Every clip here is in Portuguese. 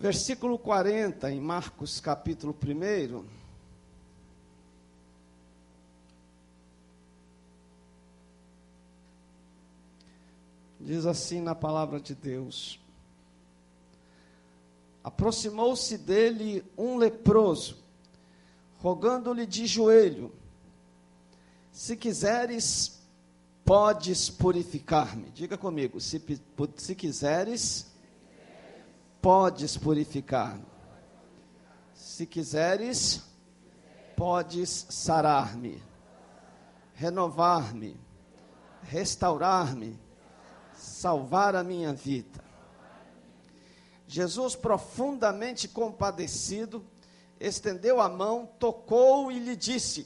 Versículo 40, em Marcos capítulo 1. Diz assim na palavra de Deus: aproximou-se dele um leproso, rogando-lhe de joelho: se quiseres, podes purificar-me. Diga comigo, se quiseres, podes purificar-me. Se quiseres, podes sarar-me, renovar-me, restaurar-me, salvar a minha vida. Jesus, profundamente compadecido, estendeu a mão, tocou e lhe disse: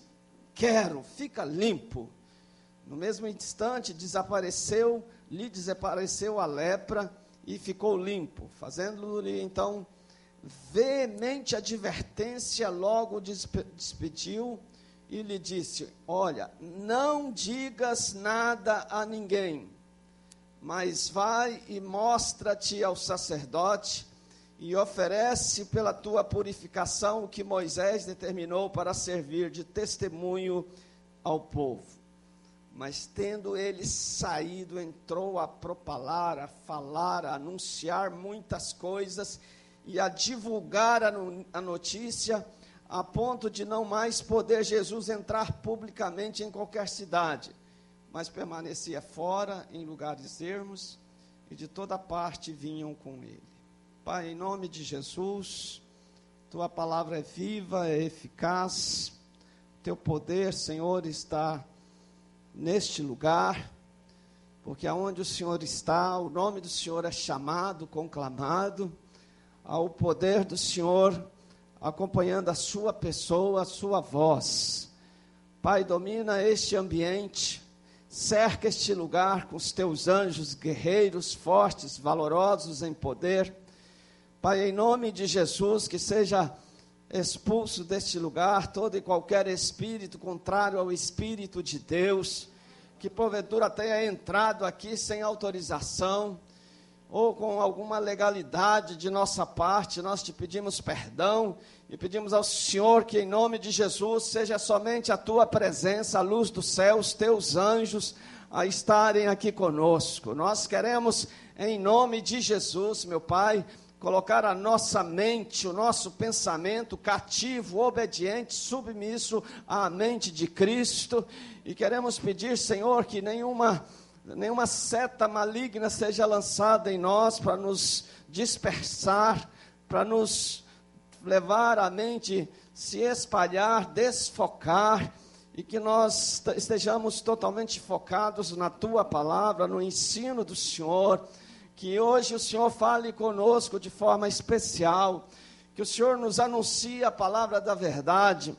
quero, fica limpo. No mesmo instante, lhe desapareceu a lepra e ficou limpo. Fazendo-lhe então veemente advertência, logo despediu e lhe disse: olha, não digas nada a ninguém, mas vai e mostra-te ao sacerdote e oferece pela tua purificação o que Moisés determinou para servir de testemunho ao povo. Mas tendo ele saído, entrou a propalar, a falar, a anunciar muitas coisas e a divulgar a notícia, a ponto de não mais poder Jesus entrar publicamente em qualquer cidade, mas permanecia fora, em lugares ermos, e de toda parte vinham com ele. Pai, em nome de Jesus, tua palavra é viva, é eficaz, teu poder, Senhor, está neste lugar, porque aonde o Senhor está, o nome do Senhor é chamado, conclamado, ao poder do Senhor acompanhando a sua pessoa, a sua voz. Pai, domina este ambiente, cerca este lugar com os teus anjos guerreiros, fortes, valorosos em poder. Pai, em nome de Jesus, que seja expulso deste lugar todo e qualquer espírito contrário ao Espírito de Deus, que porventura tenha entrado aqui sem autorização, ou com alguma legalidade de nossa parte. Nós te pedimos perdão e pedimos ao Senhor que em nome de Jesus seja somente a tua presença, a luz do céu, os teus anjos a estarem aqui conosco. Nós queremos em nome de Jesus, meu Pai, colocar a nossa mente, o nosso pensamento cativo, obediente, submisso à mente de Cristo, e queremos pedir, Senhor, que nenhuma seta maligna seja lançada em nós para nos dispersar, para nos levar a mente se espalhar, desfocar, e que nós estejamos totalmente focados na tua palavra, no ensino do Senhor. Que hoje o Senhor fale conosco de forma especial, que o Senhor nos anuncie a palavra da verdade,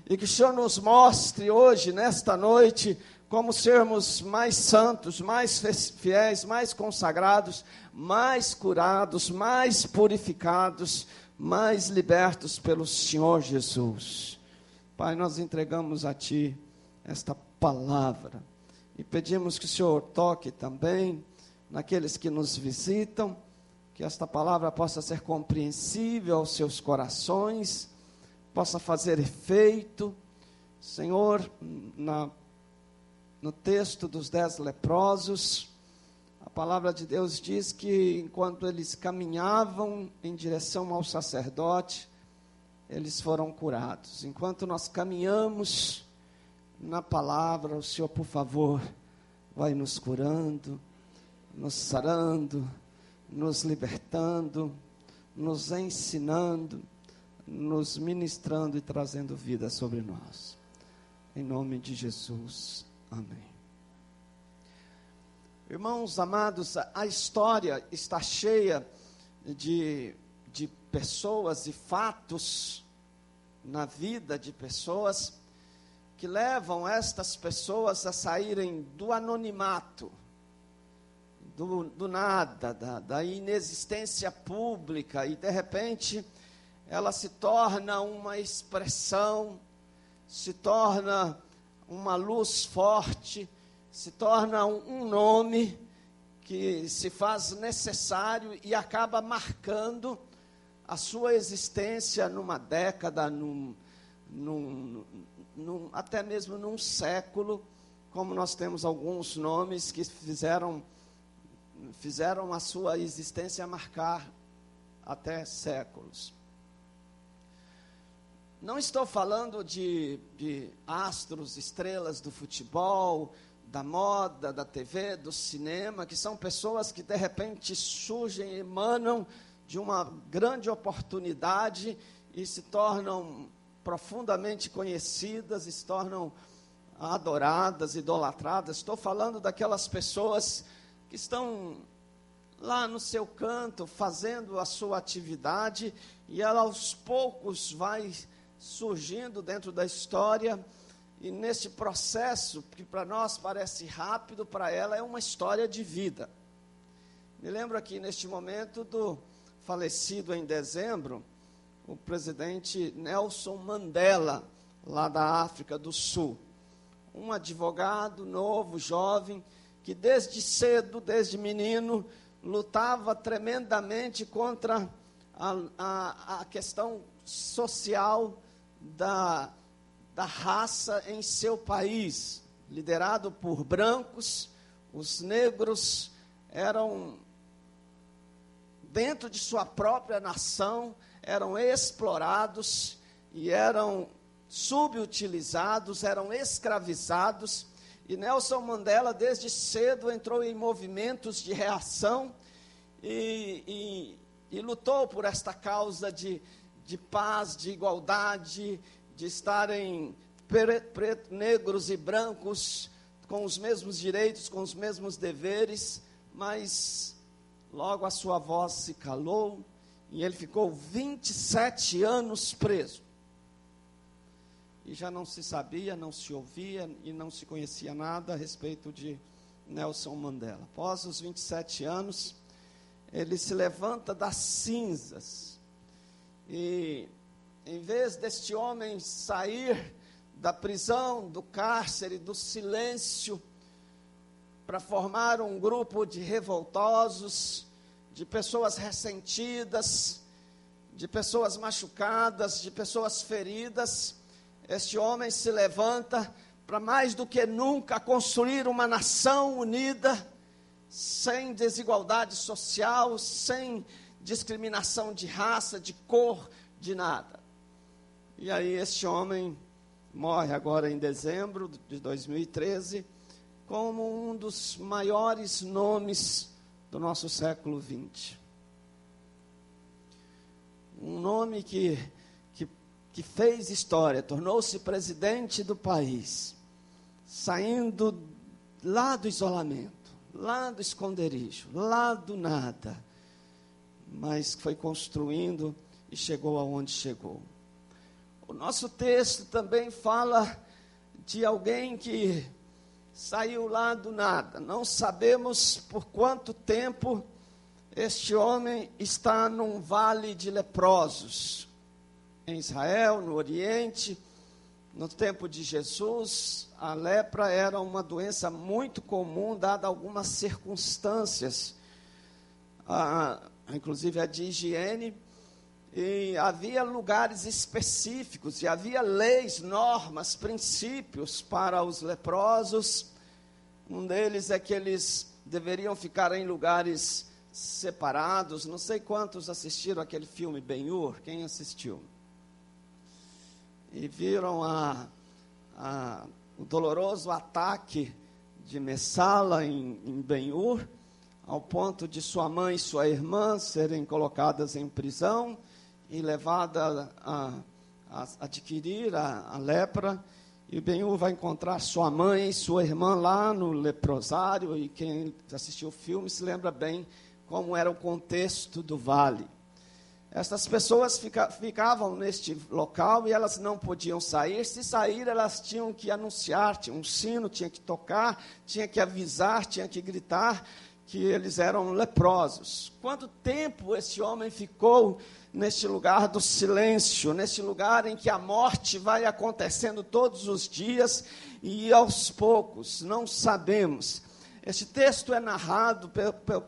e que o Senhor nos mostre hoje, nesta noite, como sermos mais santos, mais fiéis, mais consagrados, mais curados, mais purificados, mais libertos pelo Senhor Jesus. Pai, nós entregamos a Ti esta palavra, e pedimos que o Senhor toque também naqueles que nos visitam, que esta palavra possa ser compreensível aos seus corações, possa fazer efeito. Senhor, no texto dos 10 leprosos, a palavra de Deus diz que enquanto eles caminhavam em direção ao sacerdote, eles foram curados. Enquanto nós caminhamos na palavra, o Senhor, por favor, vai nos curando, nos sarando, nos libertando, nos ensinando, nos ministrando e trazendo vida sobre nós. Em nome de Jesus, amém. Irmãos amados, a história está cheia de pessoas e fatos na vida de pessoas que levam estas pessoas a saírem do anonimato, do nada, da inexistência pública, e de repente ela se torna uma expressão, se torna uma luz forte, se torna um nome que se faz necessário e acaba marcando a sua existência numa década, até mesmo num século, como nós temos alguns nomes que fizeram a sua existência marcar até séculos. Não estou falando de astros, estrelas do futebol, da moda, da TV, do cinema, que são pessoas que de repente surgem, emanam de uma grande oportunidade e se tornam profundamente conhecidas, e se tornam adoradas, idolatradas. Estou falando daquelas pessoas que estão lá no seu canto, fazendo a sua atividade, e ela aos poucos vai surgindo dentro da história, e nesse processo, que para nós parece rápido, para ela é uma história de vida. Me lembro aqui neste momento do falecido em dezembro, o presidente Nelson Mandela, lá da África do Sul. Um advogado novo, jovem, que desde cedo, desde menino, lutava tremendamente contra a questão social da raça em seu país, liderado por brancos. Os negros eram, dentro de sua própria nação, eram explorados e eram subutilizados, eram escravizados. E Nelson Mandela, desde cedo, entrou em movimentos de reação e lutou por esta causa de paz, de igualdade, de estarem negros e brancos com os mesmos direitos, com os mesmos deveres, mas logo a sua voz se calou e ele ficou 27 anos preso. E já não se sabia, não se ouvia e não se conhecia nada a respeito de Nelson Mandela. Após os 27 anos, ele se levanta das cinzas. E em vez deste homem sair da prisão, do cárcere, do silêncio, para formar um grupo de revoltosos, de pessoas ressentidas, de pessoas machucadas, de pessoas feridas, este homem se levanta para mais do que nunca construir uma nação unida, sem desigualdade social, sem discriminação de raça, de cor, de nada. E aí este homem morre agora em dezembro de 2013, como um dos maiores nomes do nosso século XX. Um nome que fez história, tornou-se presidente do país, saindo lá do isolamento, lá do esconderijo, lá do nada, mas foi construindo e chegou aonde chegou. O nosso texto também fala de alguém que saiu lá do nada. Não sabemos por quanto tempo este homem está num vale de leprosos. Em Israel, no Oriente, no tempo de Jesus, a lepra era uma doença muito comum, dada algumas circunstâncias, inclusive a de higiene, e havia lugares específicos, e havia leis, normas, princípios para os leprosos. Um deles é que eles deveriam ficar em lugares separados. Não sei quantos assistiram aquele filme Ben-Hur, quem assistiu? E viram o doloroso ataque de Messala em Ben-Hur, ao ponto de sua mãe e sua irmã serem colocadas em prisão e levadas a adquirir a lepra. E Ben-Hur vai encontrar sua mãe e sua irmã lá no leprosário, e quem assistiu o filme se lembra bem como era o contexto do vale. Essas pessoas ficavam neste local e elas não podiam sair. Se sair, elas tinham que anunciar, tinha um sino, tinha que tocar, tinha que avisar, tinha que gritar que eles eram leprosos. Quanto tempo esse homem ficou neste lugar do silêncio, neste lugar em que a morte vai acontecendo todos os dias e aos poucos? Não sabemos. Este texto é narrado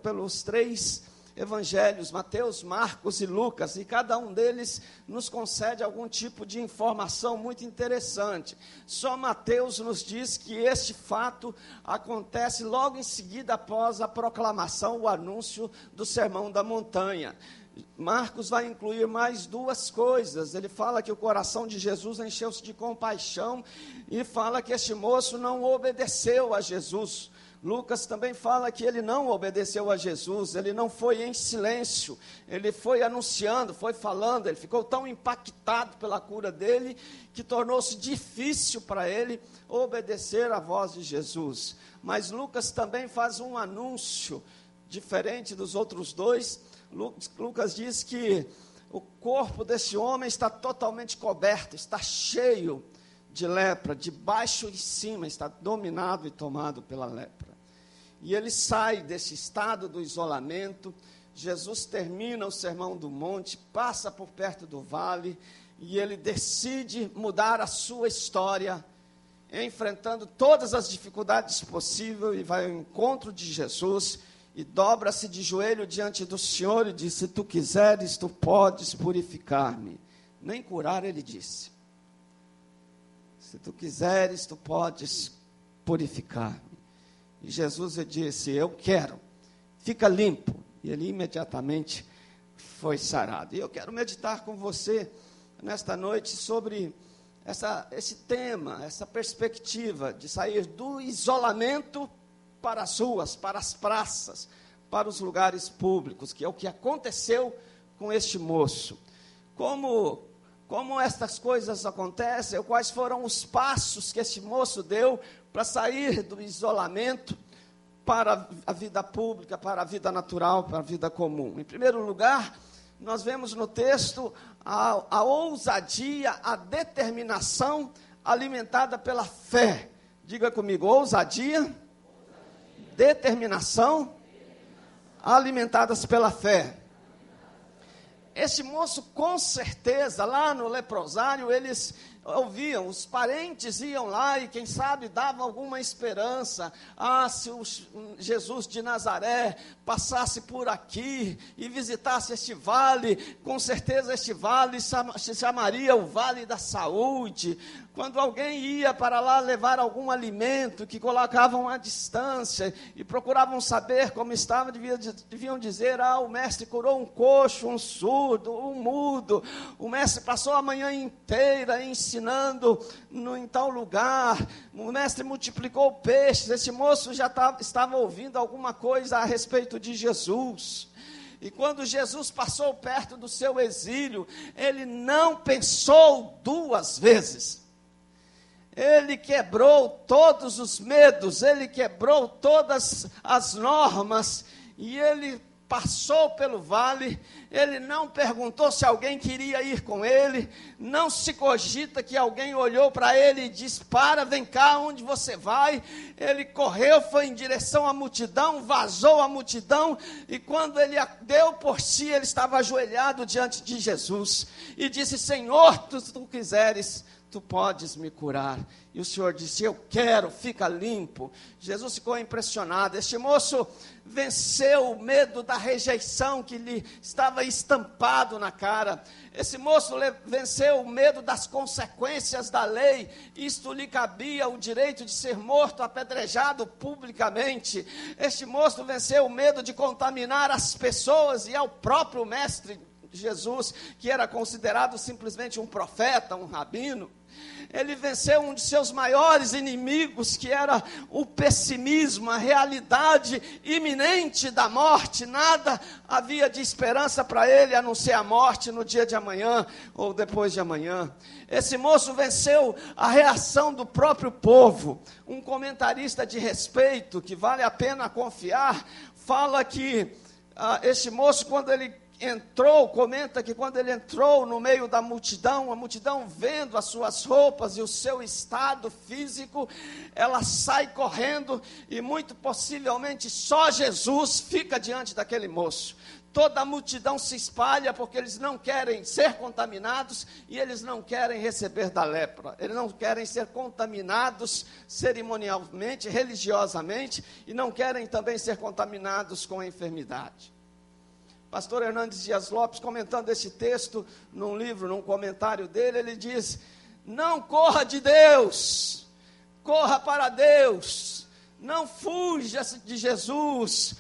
pelos três evangelhos, Mateus, Marcos e Lucas, e cada um deles nos concede algum tipo de informação muito interessante. Só Mateus nos diz que este fato acontece logo em seguida após a proclamação, o anúncio do Sermão da Montanha. Marcos vai incluir mais duas coisas. Ele fala que o coração de Jesus encheu-se de compaixão e fala que este moço não obedeceu a Jesus. Lucas também fala que ele não obedeceu a Jesus, ele não foi em silêncio, ele foi anunciando, foi falando, ele ficou tão impactado pela cura dele, que tornou-se difícil para ele obedecer à voz de Jesus. Mas Lucas também faz um anúncio, diferente dos outros dois. Lucas diz que o corpo desse homem está totalmente coberto, está cheio de lepra, de baixo e cima, está dominado e tomado pela lepra. E ele sai desse estado do isolamento. Jesus termina o Sermão do Monte, passa por perto do vale, e ele decide mudar a sua história, enfrentando todas as dificuldades possíveis, e vai ao encontro de Jesus, e dobra-se de joelho diante do Senhor, e diz: se tu quiseres, tu podes purificar-me. Nem curar, ele disse. Se tu quiseres, tu podes purificar-me. E Jesus disse: eu quero, fica limpo. E ele imediatamente foi sarado. E eu quero meditar com você nesta noite sobre esse tema, essa perspectiva de sair do isolamento para as ruas, para as praças, para os lugares públicos, que é o que aconteceu com este moço. Como estas coisas acontecem, quais foram os passos que este moço deu para sair do isolamento para a vida pública, para a vida natural, para a vida comum. Em primeiro lugar, nós vemos no texto a ousadia, a determinação alimentada pela fé. Diga comigo: ousadia, determinação, alimentadas pela fé. Esse moço, com certeza, lá no leprosário, eles ouviam, os parentes iam lá e, quem sabe, davam alguma esperança. Se o Jesus de Nazaré passasse por aqui e visitasse este vale, com certeza este vale se chamaria o Vale da Saúde. Quando alguém ia para lá levar algum alimento, que colocavam à distância e procuravam saber como estava, deviam dizer: o mestre curou um coxo, um surdo, um mudo, o mestre passou a manhã inteira ensinando em tal lugar, o mestre multiplicou peixes. Esse moço já estava ouvindo alguma coisa a respeito de Jesus. E quando Jesus passou perto do seu exílio, ele não pensou duas vezes. Ele quebrou todos os medos, ele quebrou todas as normas, e ele passou pelo vale. Ele não perguntou se alguém queria ir com ele, não se cogita que alguém olhou para ele e disse: vem cá, onde você vai? Ele correu, foi em direção à multidão, vazou a multidão, e quando ele deu por si, ele estava ajoelhado diante de Jesus, e disse: Senhor, se tu quiseres, tu podes me curar. E o Senhor disse: eu quero, fica limpo. Jesus ficou impressionado. Este moço venceu o medo da rejeição que lhe estava estampado na cara. Esse moço venceu o medo das consequências da lei. Isto lhe cabia o direito de ser morto, apedrejado publicamente. Este moço venceu o medo de contaminar as pessoas e ao próprio mestre Jesus, que era considerado simplesmente um profeta, um rabino. Ele venceu um de seus maiores inimigos, que era o pessimismo, a realidade iminente da morte. Nada havia de esperança para ele, a não ser a morte no dia de amanhã, ou depois de amanhã. Esse moço venceu a reação do próprio povo. Um comentarista de respeito, que vale a pena confiar, fala que este moço, quando ele comenta que quando ele entrou no meio da multidão, a multidão vendo as suas roupas e o seu estado físico, ela sai correndo, e muito possivelmente só Jesus fica diante daquele moço. Toda a multidão se espalha, porque eles não querem ser contaminados, e eles não querem receber da lepra, eles não querem ser contaminados cerimonialmente, religiosamente, e não querem também ser contaminados com a enfermidade. Pastor Hernandes Dias Lopes, comentando esse texto num livro, num comentário dele, ele diz: não corra de Deus, corra para Deus, não fuja de Jesus,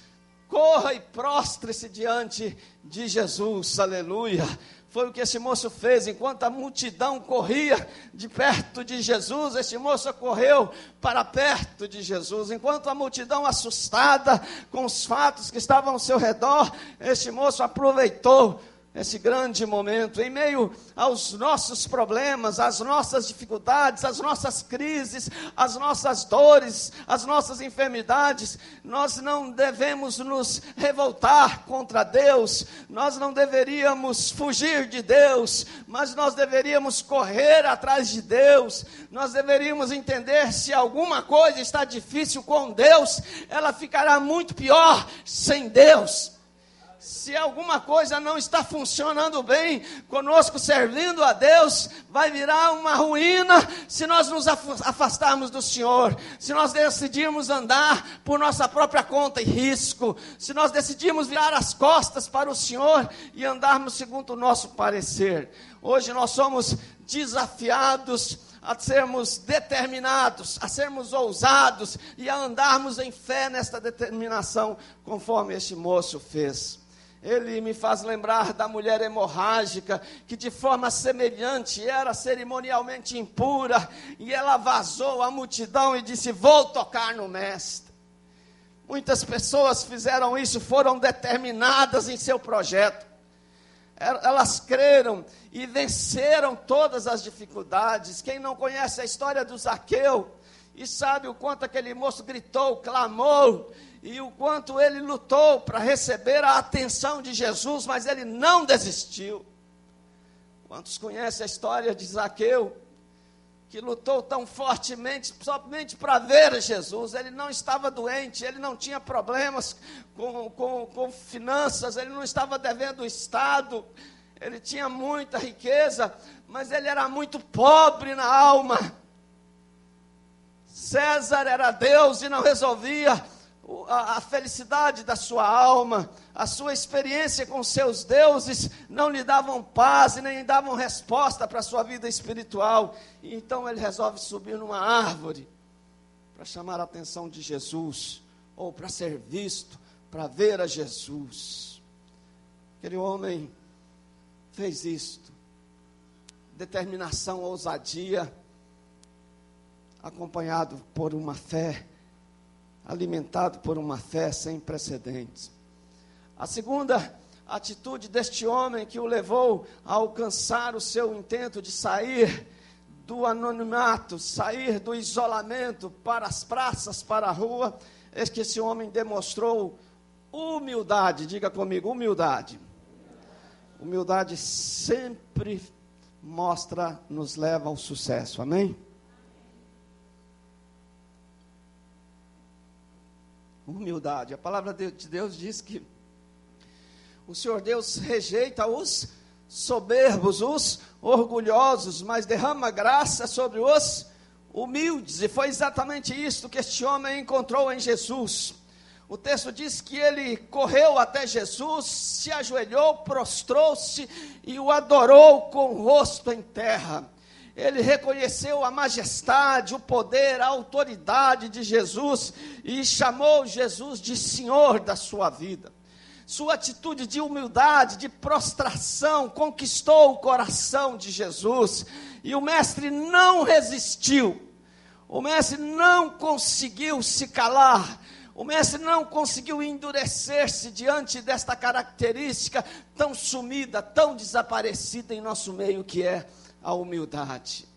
corra e prostre-se diante de Jesus, aleluia. Foi o que esse moço fez. Enquanto a multidão corria de perto de Jesus, esse moço correu para perto de Jesus. Enquanto a multidão, assustada com os fatos que estavam ao seu redor, esse moço aproveitou esse grande momento. Em meio aos nossos problemas, às nossas dificuldades, às nossas crises, às nossas dores, às nossas enfermidades, nós não devemos nos revoltar contra Deus, nós não deveríamos fugir de Deus, mas nós deveríamos correr atrás de Deus. Nós deveríamos entender: se alguma coisa está difícil com Deus, ela ficará muito pior sem Deus. Se alguma coisa não está funcionando bem conosco, servindo a Deus, vai virar uma ruína se nós nos afastarmos do Senhor, se nós decidirmos andar por nossa própria conta e risco, se nós decidirmos virar as costas para o Senhor e andarmos segundo o nosso parecer. Hoje nós somos desafiados a sermos determinados, a sermos ousados e a andarmos em fé nesta determinação, conforme este moço fez. Ele me faz lembrar da mulher hemorrágica, que de forma semelhante era cerimonialmente impura, e ela vazou à multidão e disse: vou tocar no mestre. Muitas pessoas fizeram isso, foram determinadas em seu projeto. Elas creram e venceram todas as dificuldades. Quem não conhece a história do Zaqueu e sabe o quanto aquele moço gritou, clamou, e o quanto ele lutou para receber a atenção de Jesus, mas ele não desistiu. Quantos conhecem a história de Zaqueu, que lutou tão fortemente, somente para ver Jesus? Ele não estava doente, ele não tinha problemas com finanças, ele não estava devendo o Estado, ele tinha muita riqueza, mas ele era muito pobre na alma. César era Deus e não resolvia a felicidade da sua alma. A sua experiência com seus deuses não lhe davam paz e nem davam resposta para a sua vida espiritual. E então ele resolve subir numa árvore para chamar a atenção de Jesus, ou para ser visto, para ver a Jesus. Aquele homem fez isto. Determinação, ousadia, acompanhado por uma fé, alimentado por uma fé sem precedentes. A segunda atitude deste homem que o levou a alcançar o seu intento de sair do anonimato, sair do isolamento para as praças, para a rua, é que esse homem demonstrou humildade. Diga comigo, humildade. Humildade sempre nos leva ao sucesso, amém? Humildade. A palavra de Deus diz que o Senhor Deus rejeita os soberbos, os orgulhosos, mas derrama graça sobre os humildes. E foi exatamente isso que este homem encontrou em Jesus. O texto diz que ele correu até Jesus, se ajoelhou, prostrou-se e o adorou com o rosto em terra. Ele reconheceu a majestade, o poder, a autoridade de Jesus e chamou Jesus de Senhor da sua vida. Sua atitude de humildade, de prostração, conquistou o coração de Jesus. E o mestre não resistiu. O mestre não conseguiu se calar. O mestre não conseguiu endurecer-se diante desta característica tão sumida, tão desaparecida em nosso meio, que é a humildade.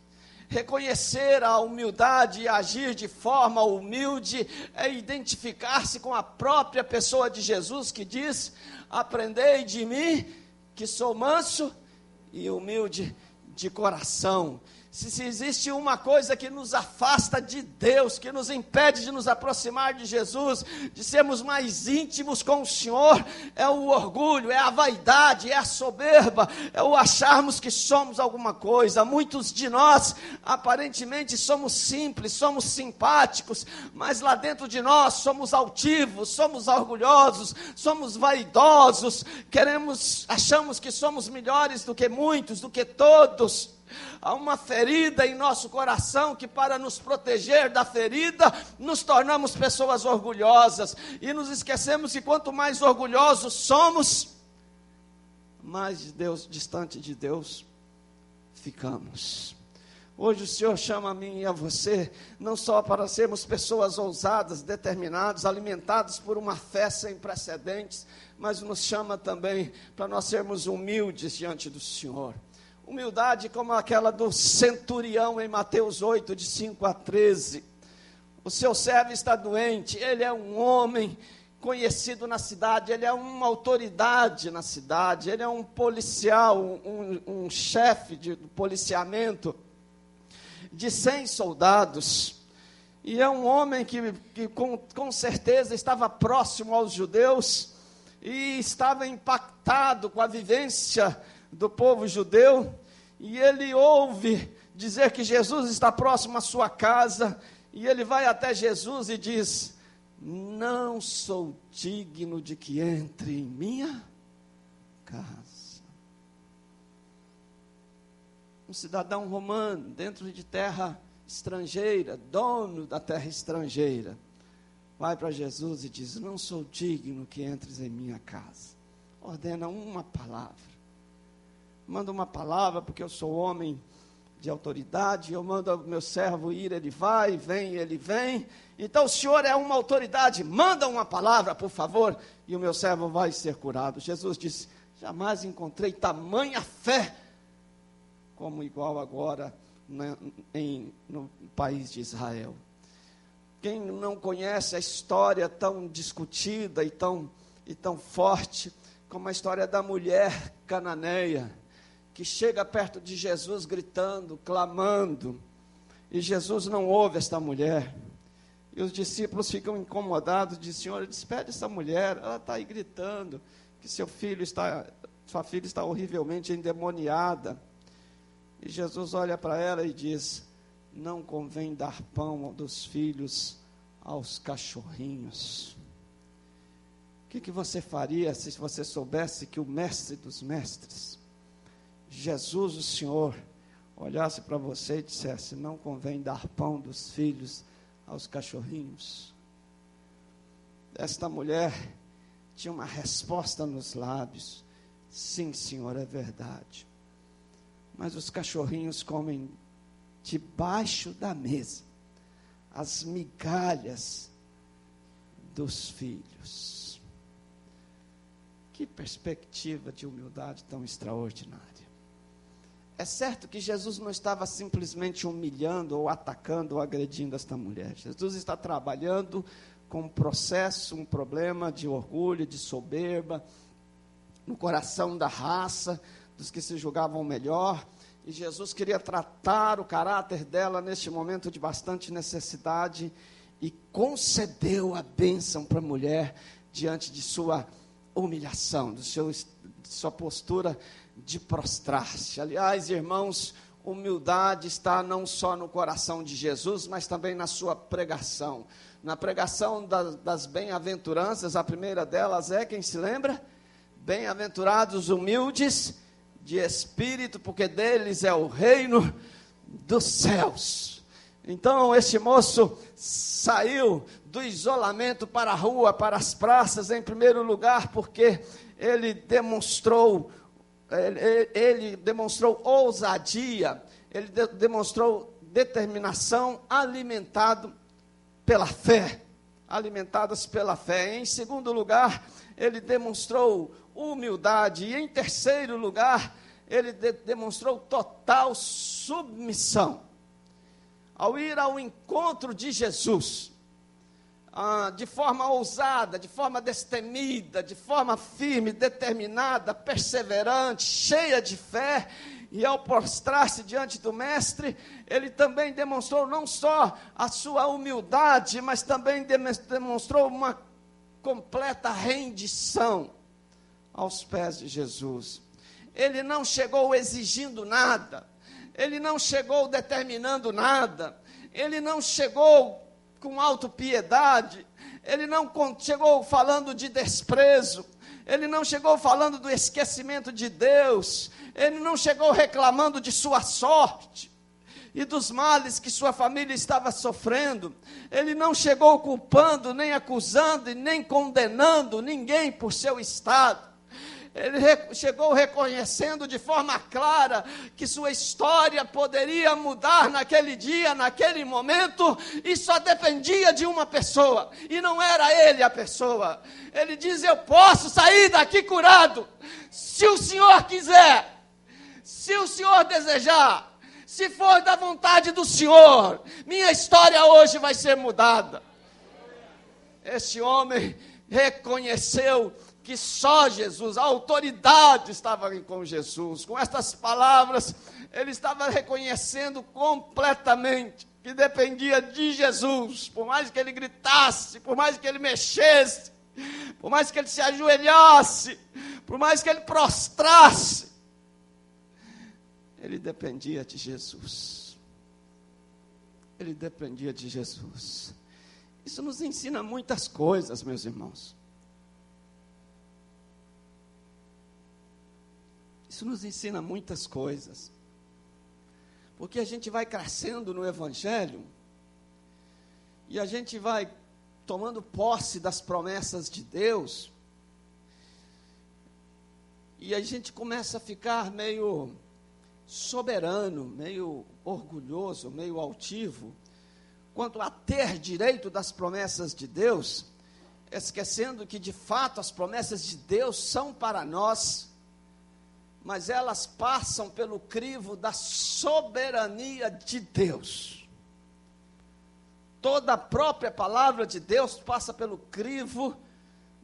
Reconhecer a humildade e agir de forma humilde é identificar-se com a própria pessoa de Jesus, que diz: aprendei de mim, que sou manso e humilde de coração. Se existe uma coisa que nos afasta de Deus, que nos impede de nos aproximar de Jesus, de sermos mais íntimos com o Senhor, é o orgulho, é a vaidade, é a soberba, é o acharmos que somos alguma coisa. Muitos de nós, aparentemente, somos simples, somos simpáticos, mas lá dentro de nós somos altivos, somos orgulhosos, somos vaidosos, achamos que somos melhores do que muitos, do que todos. Há uma ferida em nosso coração que, para nos proteger da ferida, nos tornamos pessoas orgulhosas e nos esquecemos que quanto mais orgulhosos somos, mais de Deus, distante de Deus ficamos. Hoje o Senhor chama a mim e a você, não só para sermos pessoas ousadas, determinadas, alimentadas por uma fé sem precedentes, mas nos chama também para nós sermos humildes diante do Senhor. Humildade como aquela do centurião em Mateus 8, de 5 a 13. O seu servo está doente, ele é um homem conhecido na cidade, ele é uma autoridade na cidade, ele é um policial, um chefe de policiamento de 100 soldados. E é um homem que com certeza estava próximo aos judeus e estava impactado com a vivência do povo judeu, e ele ouve dizer que Jesus está próximo à sua casa, e ele vai até Jesus e diz: não sou digno de que entre em minha casa. Um cidadão romano, dentro de terra estrangeira, dono da terra estrangeira, vai para Jesus e diz: não sou digno que entres em minha casa. Ordena uma palavra. Manda uma palavra, porque eu sou homem de autoridade, eu mando o meu servo ir, ele vai, vem, ele vem. Então o Senhor é uma autoridade, manda uma palavra, por favor, e o meu servo vai ser curado. Jesus disse: jamais encontrei tamanha fé como igual agora no país de Israel. Quem não conhece a história tão discutida e tão forte, como a história da mulher cananeia, que chega perto de Jesus gritando, clamando, e Jesus não ouve esta mulher, e os discípulos ficam incomodados, dizem: Senhor, despede essa mulher, ela está aí gritando, que sua filha está horrivelmente endemoniada. E Jesus olha para ela e diz: não convém dar pão dos filhos aos cachorrinhos. O que você faria se você soubesse que o mestre dos mestres, Jesus o Senhor, olhasse para você e dissesse: não convém dar pão dos filhos aos cachorrinhos? Esta mulher tinha uma resposta nos lábios: sim, Senhor, é verdade. Mas os cachorrinhos comem debaixo da mesa as migalhas dos filhos. Que perspectiva de humildade tão extraordinária. É certo que Jesus não estava simplesmente humilhando, ou atacando, ou agredindo esta mulher. Jesus está trabalhando com um processo, um problema de orgulho, de soberba, no coração da raça, dos que se julgavam melhor. E Jesus queria tratar o caráter dela neste momento de bastante necessidade, e concedeu a bênção para a mulher diante de sua humilhação, de sua postura de prostrar-se. Aliás, irmãos, humildade está não só no coração de Jesus, mas também na sua pregação. Na pregação das bem-aventuranças, a primeira delas é, quem se lembra? Bem-aventurados humildes de espírito, porque deles é o reino dos céus. Então, este moço saiu do isolamento para a rua, para as praças, em primeiro lugar, porque ele demonstrou ousadia, ele demonstrou determinação, alimentadas pela fé. Em segundo lugar, ele demonstrou humildade, e em terceiro lugar, ele demonstrou total submissão. Ao ir ao encontro de Jesus, de forma ousada, de forma destemida, de forma firme, determinada, perseverante, cheia de fé. E ao prostrar-se diante do mestre, ele também demonstrou não só a sua humildade, mas também demonstrou uma completa rendição aos pés de Jesus. Ele não chegou exigindo nada, ele não chegou determinando nada, ele não chegou com autopiedade, ele não chegou falando de desprezo, ele não chegou falando do esquecimento de Deus, ele não chegou reclamando de sua sorte e dos males que sua família estava sofrendo, ele não chegou culpando, nem acusando e nem condenando ninguém por seu estado. Ele chegou reconhecendo de forma clara que sua história poderia mudar naquele dia, naquele momento, e só dependia de uma pessoa, e não era ele a pessoa. Ele diz: eu posso sair daqui curado, se o Senhor quiser, se o Senhor desejar, se for da vontade do Senhor, minha história hoje vai ser mudada. Esse homem reconheceu que só Jesus, a autoridade estava com Jesus. Com estas palavras, ele estava reconhecendo completamente que dependia de Jesus. Por mais que ele gritasse, por mais que ele mexesse, por mais que ele se ajoelhasse, por mais que ele prostrasse, ele dependia de Jesus. Ele dependia de Jesus. Isso nos ensina muitas coisas, meus irmãos. Isso nos ensina muitas coisas, porque a gente vai crescendo no Evangelho, e a gente vai tomando posse das promessas de Deus, e a gente começa a ficar meio soberano, meio orgulhoso, meio altivo, quanto a ter direito das promessas de Deus, esquecendo que de fato as promessas de Deus são para nós, mas elas passam pelo crivo da soberania de Deus. Toda a própria palavra de Deus passa pelo crivo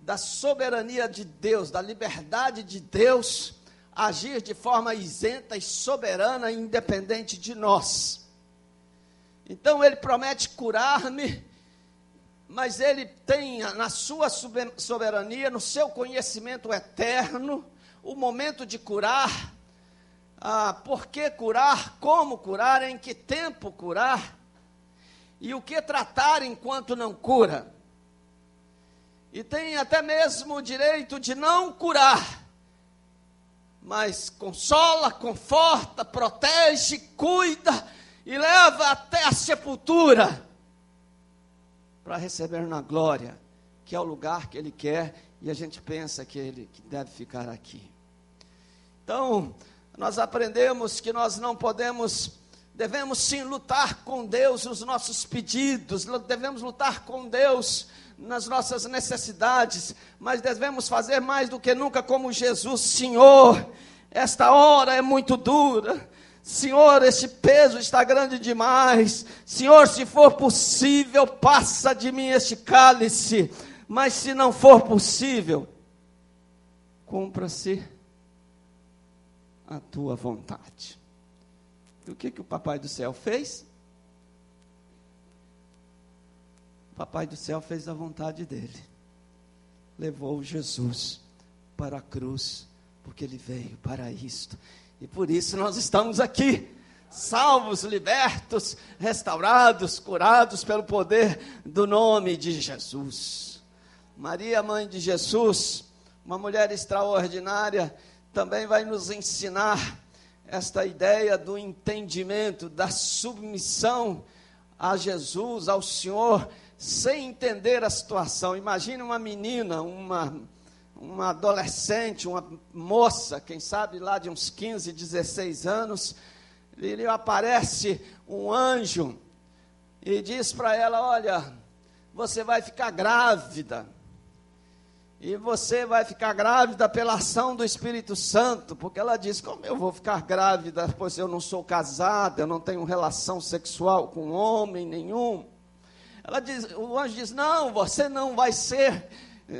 da soberania de Deus, da liberdade de Deus, agir de forma isenta e soberana, independente de nós. Então ele promete curar-me, mas ele tem na sua soberania, no seu conhecimento eterno, o momento de curar, por que curar, como curar, em que tempo curar, e o que tratar enquanto não cura. E tem até mesmo o direito de não curar, mas consola, conforta, protege, cuida e leva até a sepultura, para receber na glória, que é o lugar que ele quer, e a gente pensa que deve ficar aqui. Então, nós aprendemos que nós não devemos sim lutar com Deus nos nossos pedidos, devemos lutar com Deus nas nossas necessidades, mas devemos fazer mais do que nunca como Jesus: Senhor, esta hora é muito dura, Senhor, esse peso está grande demais, Senhor, se for possível, passa de mim este cálice, mas se não for possível, cumpra-se a tua vontade. E o que o Papai do Céu fez? O Papai do Céu fez a vontade dele. Levou Jesus para a cruz, porque ele veio para isto. E por isso nós estamos aqui, salvos, libertos, restaurados, curados pelo poder do nome de Jesus. Maria, mãe de Jesus, uma mulher extraordinária, também vai nos ensinar esta ideia do entendimento, da submissão a Jesus, ao Senhor, sem entender a situação. Imagine uma menina, uma adolescente, uma moça, quem sabe lá de uns 15, 16 anos, lhe aparece um anjo e diz para ela: olha, você vai ficar grávida. E você vai ficar grávida pela ação do Espírito Santo, porque ela diz: como eu vou ficar grávida, pois eu não sou casada, eu não tenho relação sexual com homem nenhum. O anjo diz: não, você não vai ser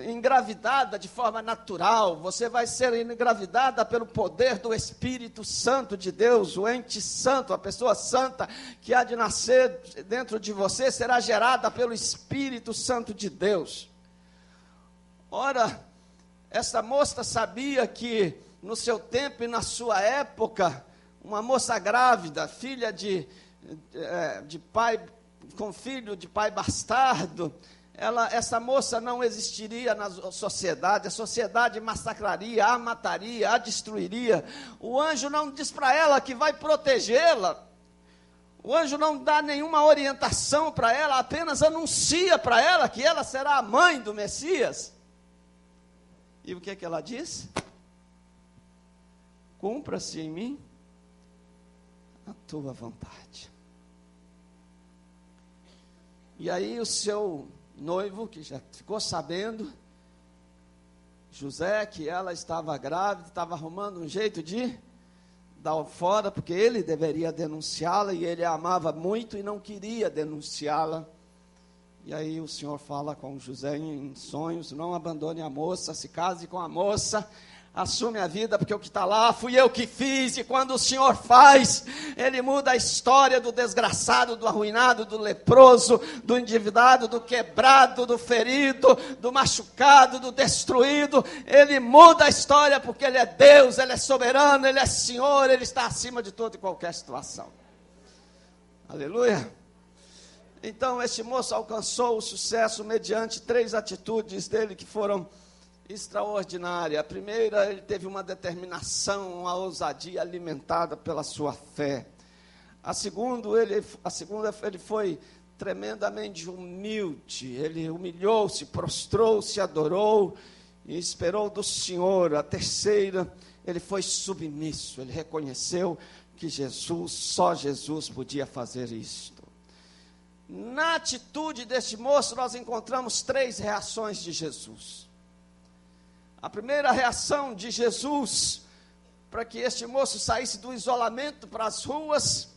engravidada de forma natural, você vai ser engravidada pelo poder do Espírito Santo de Deus, o ente santo, a pessoa santa que há de nascer dentro de você, será gerada pelo Espírito Santo de Deus. Ora, essa moça sabia que no seu tempo e na sua época, uma moça grávida, filha de pai, com filho de pai bastardo, essa moça não existiria na sociedade, a sociedade massacraria, a mataria, a destruiria. O anjo não diz para ela que vai protegê-la, o anjo não dá nenhuma orientação para ela, apenas anuncia para ela que ela será a mãe do Messias. E o que é que ela diz? Cumpra-se em mim a tua vontade. E aí o seu noivo, que já ficou sabendo, José, que ela estava grávida, estava arrumando um jeito de dar fora, porque ele deveria denunciá-la, e ele a amava muito e não queria denunciá-la. E aí o Senhor fala com José em sonhos: não abandone a moça, se case com a moça, assume a vida, porque o que está lá fui eu que fiz. E quando o Senhor faz, Ele muda a história do desgraçado, do arruinado, do leproso, do endividado, do quebrado, do ferido, do machucado, do destruído. Ele muda a história, porque Ele é Deus, Ele é soberano, Ele é Senhor, Ele está acima de toda e qualquer situação. Aleluia. Então este moço alcançou o sucesso mediante 3 atitudes dele que foram extraordinária. A primeira, ele teve uma determinação, uma ousadia alimentada pela sua fé. A segunda, ele foi tremendamente humilde. Ele humilhou-se, prostrou-se, adorou e esperou do Senhor. A terceira, ele foi submisso. Ele reconheceu que só Jesus podia fazer isto. Na atitude deste moço, nós encontramos 3 reações de Jesus. A primeira reação de Jesus para que este moço saísse do isolamento para as ruas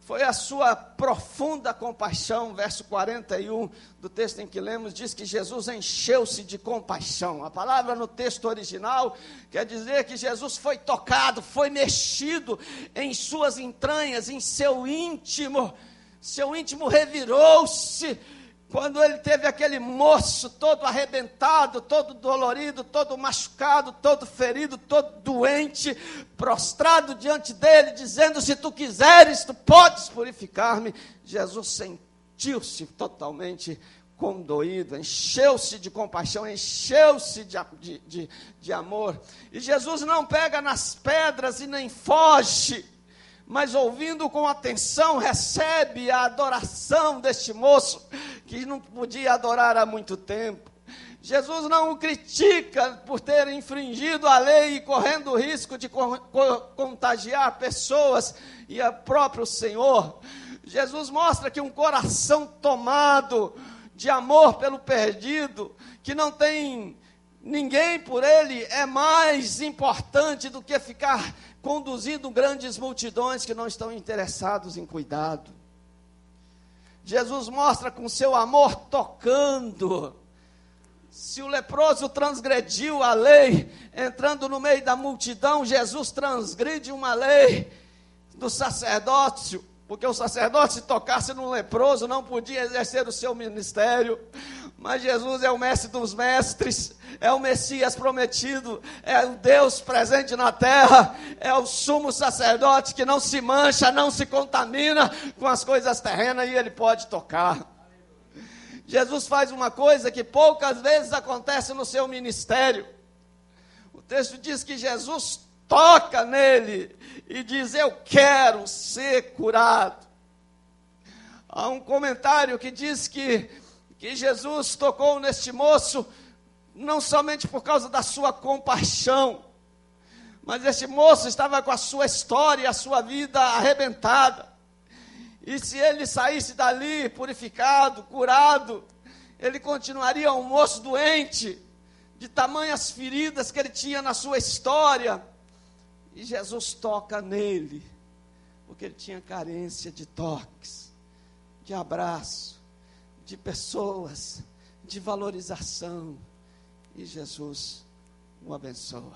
foi a sua profunda compaixão. Verso 41 do texto em que lemos diz que Jesus encheu-se de compaixão. A palavra no texto original quer dizer que Jesus foi tocado, foi mexido em suas entranhas, em seu íntimo. Seu íntimo revirou-se quando ele teve aquele moço todo arrebentado, todo dolorido, todo machucado, todo ferido, todo doente, prostrado diante dele, dizendo: se tu quiseres, tu podes purificar-me. Jesus sentiu-se totalmente condoído, encheu-se de compaixão, encheu-se de amor. E Jesus não pega nas pedras e nem foge, mas ouvindo com atenção, recebe a adoração deste moço, que não podia adorar há muito tempo. Jesus não o critica por ter infringido a lei e correndo o risco de contagiar pessoas e o próprio Senhor. Jesus mostra que um coração tomado de amor pelo perdido, que não tem ninguém por ele, é mais importante do que ficar conduzindo grandes multidões que não estão interessados em cuidado. Jesus mostra com seu amor tocando. Se o leproso transgrediu a lei, entrando no meio da multidão, Jesus transgride uma lei do sacerdócio, porque o sacerdote, se tocasse num leproso, não podia exercer o seu ministério. Mas Jesus é o mestre dos mestres, é o Messias prometido, é o Deus presente na terra, é o sumo sacerdote que não se mancha, não se contamina com as coisas terrenas, e ele pode tocar. Jesus faz uma coisa que poucas vezes acontece no seu ministério. O texto diz que Jesus toca nele e diz: eu quero ser curado. Há um comentário que diz que Jesus tocou neste moço não somente por causa da sua compaixão, mas este moço estava com a sua história, a sua vida arrebentada. E se ele saísse dali purificado, curado, ele continuaria um moço doente, de tamanhas feridas que ele tinha na sua história. E Jesus toca nele, porque ele tinha carência de toques, de abraço, de pessoas, de valorização. E Jesus o abençoa,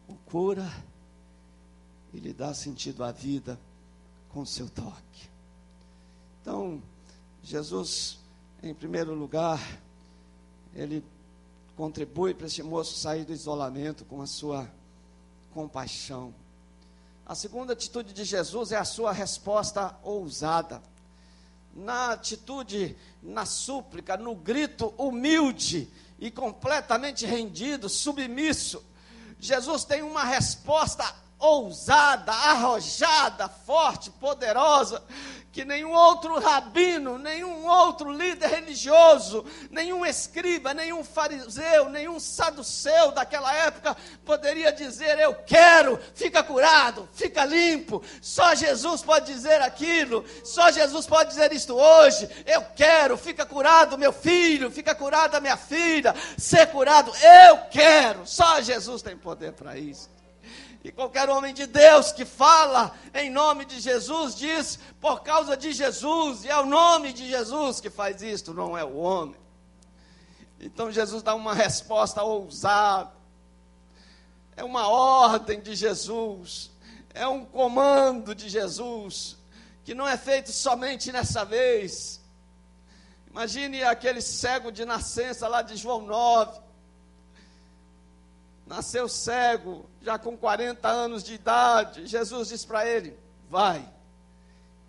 o cura e lhe dá sentido à vida com seu toque. Então, Jesus, em primeiro lugar, ele contribui para este moço sair do isolamento com a sua compaixão. A segunda atitude de Jesus é a sua resposta ousada. Na atitude, na súplica, no grito humilde e completamente rendido, submisso, Jesus tem uma resposta ousada, arrojada, forte, poderosa, que nenhum outro rabino, nenhum outro líder religioso, nenhum escriba, nenhum fariseu, nenhum saduceu daquela época poderia dizer: eu quero, fica curado, fica limpo. Só Jesus pode dizer aquilo, só Jesus pode dizer isto hoje: eu quero, fica curado meu filho, fica curada minha filha, ser curado, eu quero. Só Jesus tem poder para isso. E qualquer homem de Deus que fala em nome de Jesus, diz por causa de Jesus, e é o nome de Jesus que faz isto, não é o homem. Então Jesus dá uma resposta ousada, é uma ordem de Jesus, é um comando de Jesus, que não é feito somente nessa vez. Imagine aquele cego de nascença lá de João 9, nasceu cego, já com 40 anos de idade. Jesus diz para ele: vai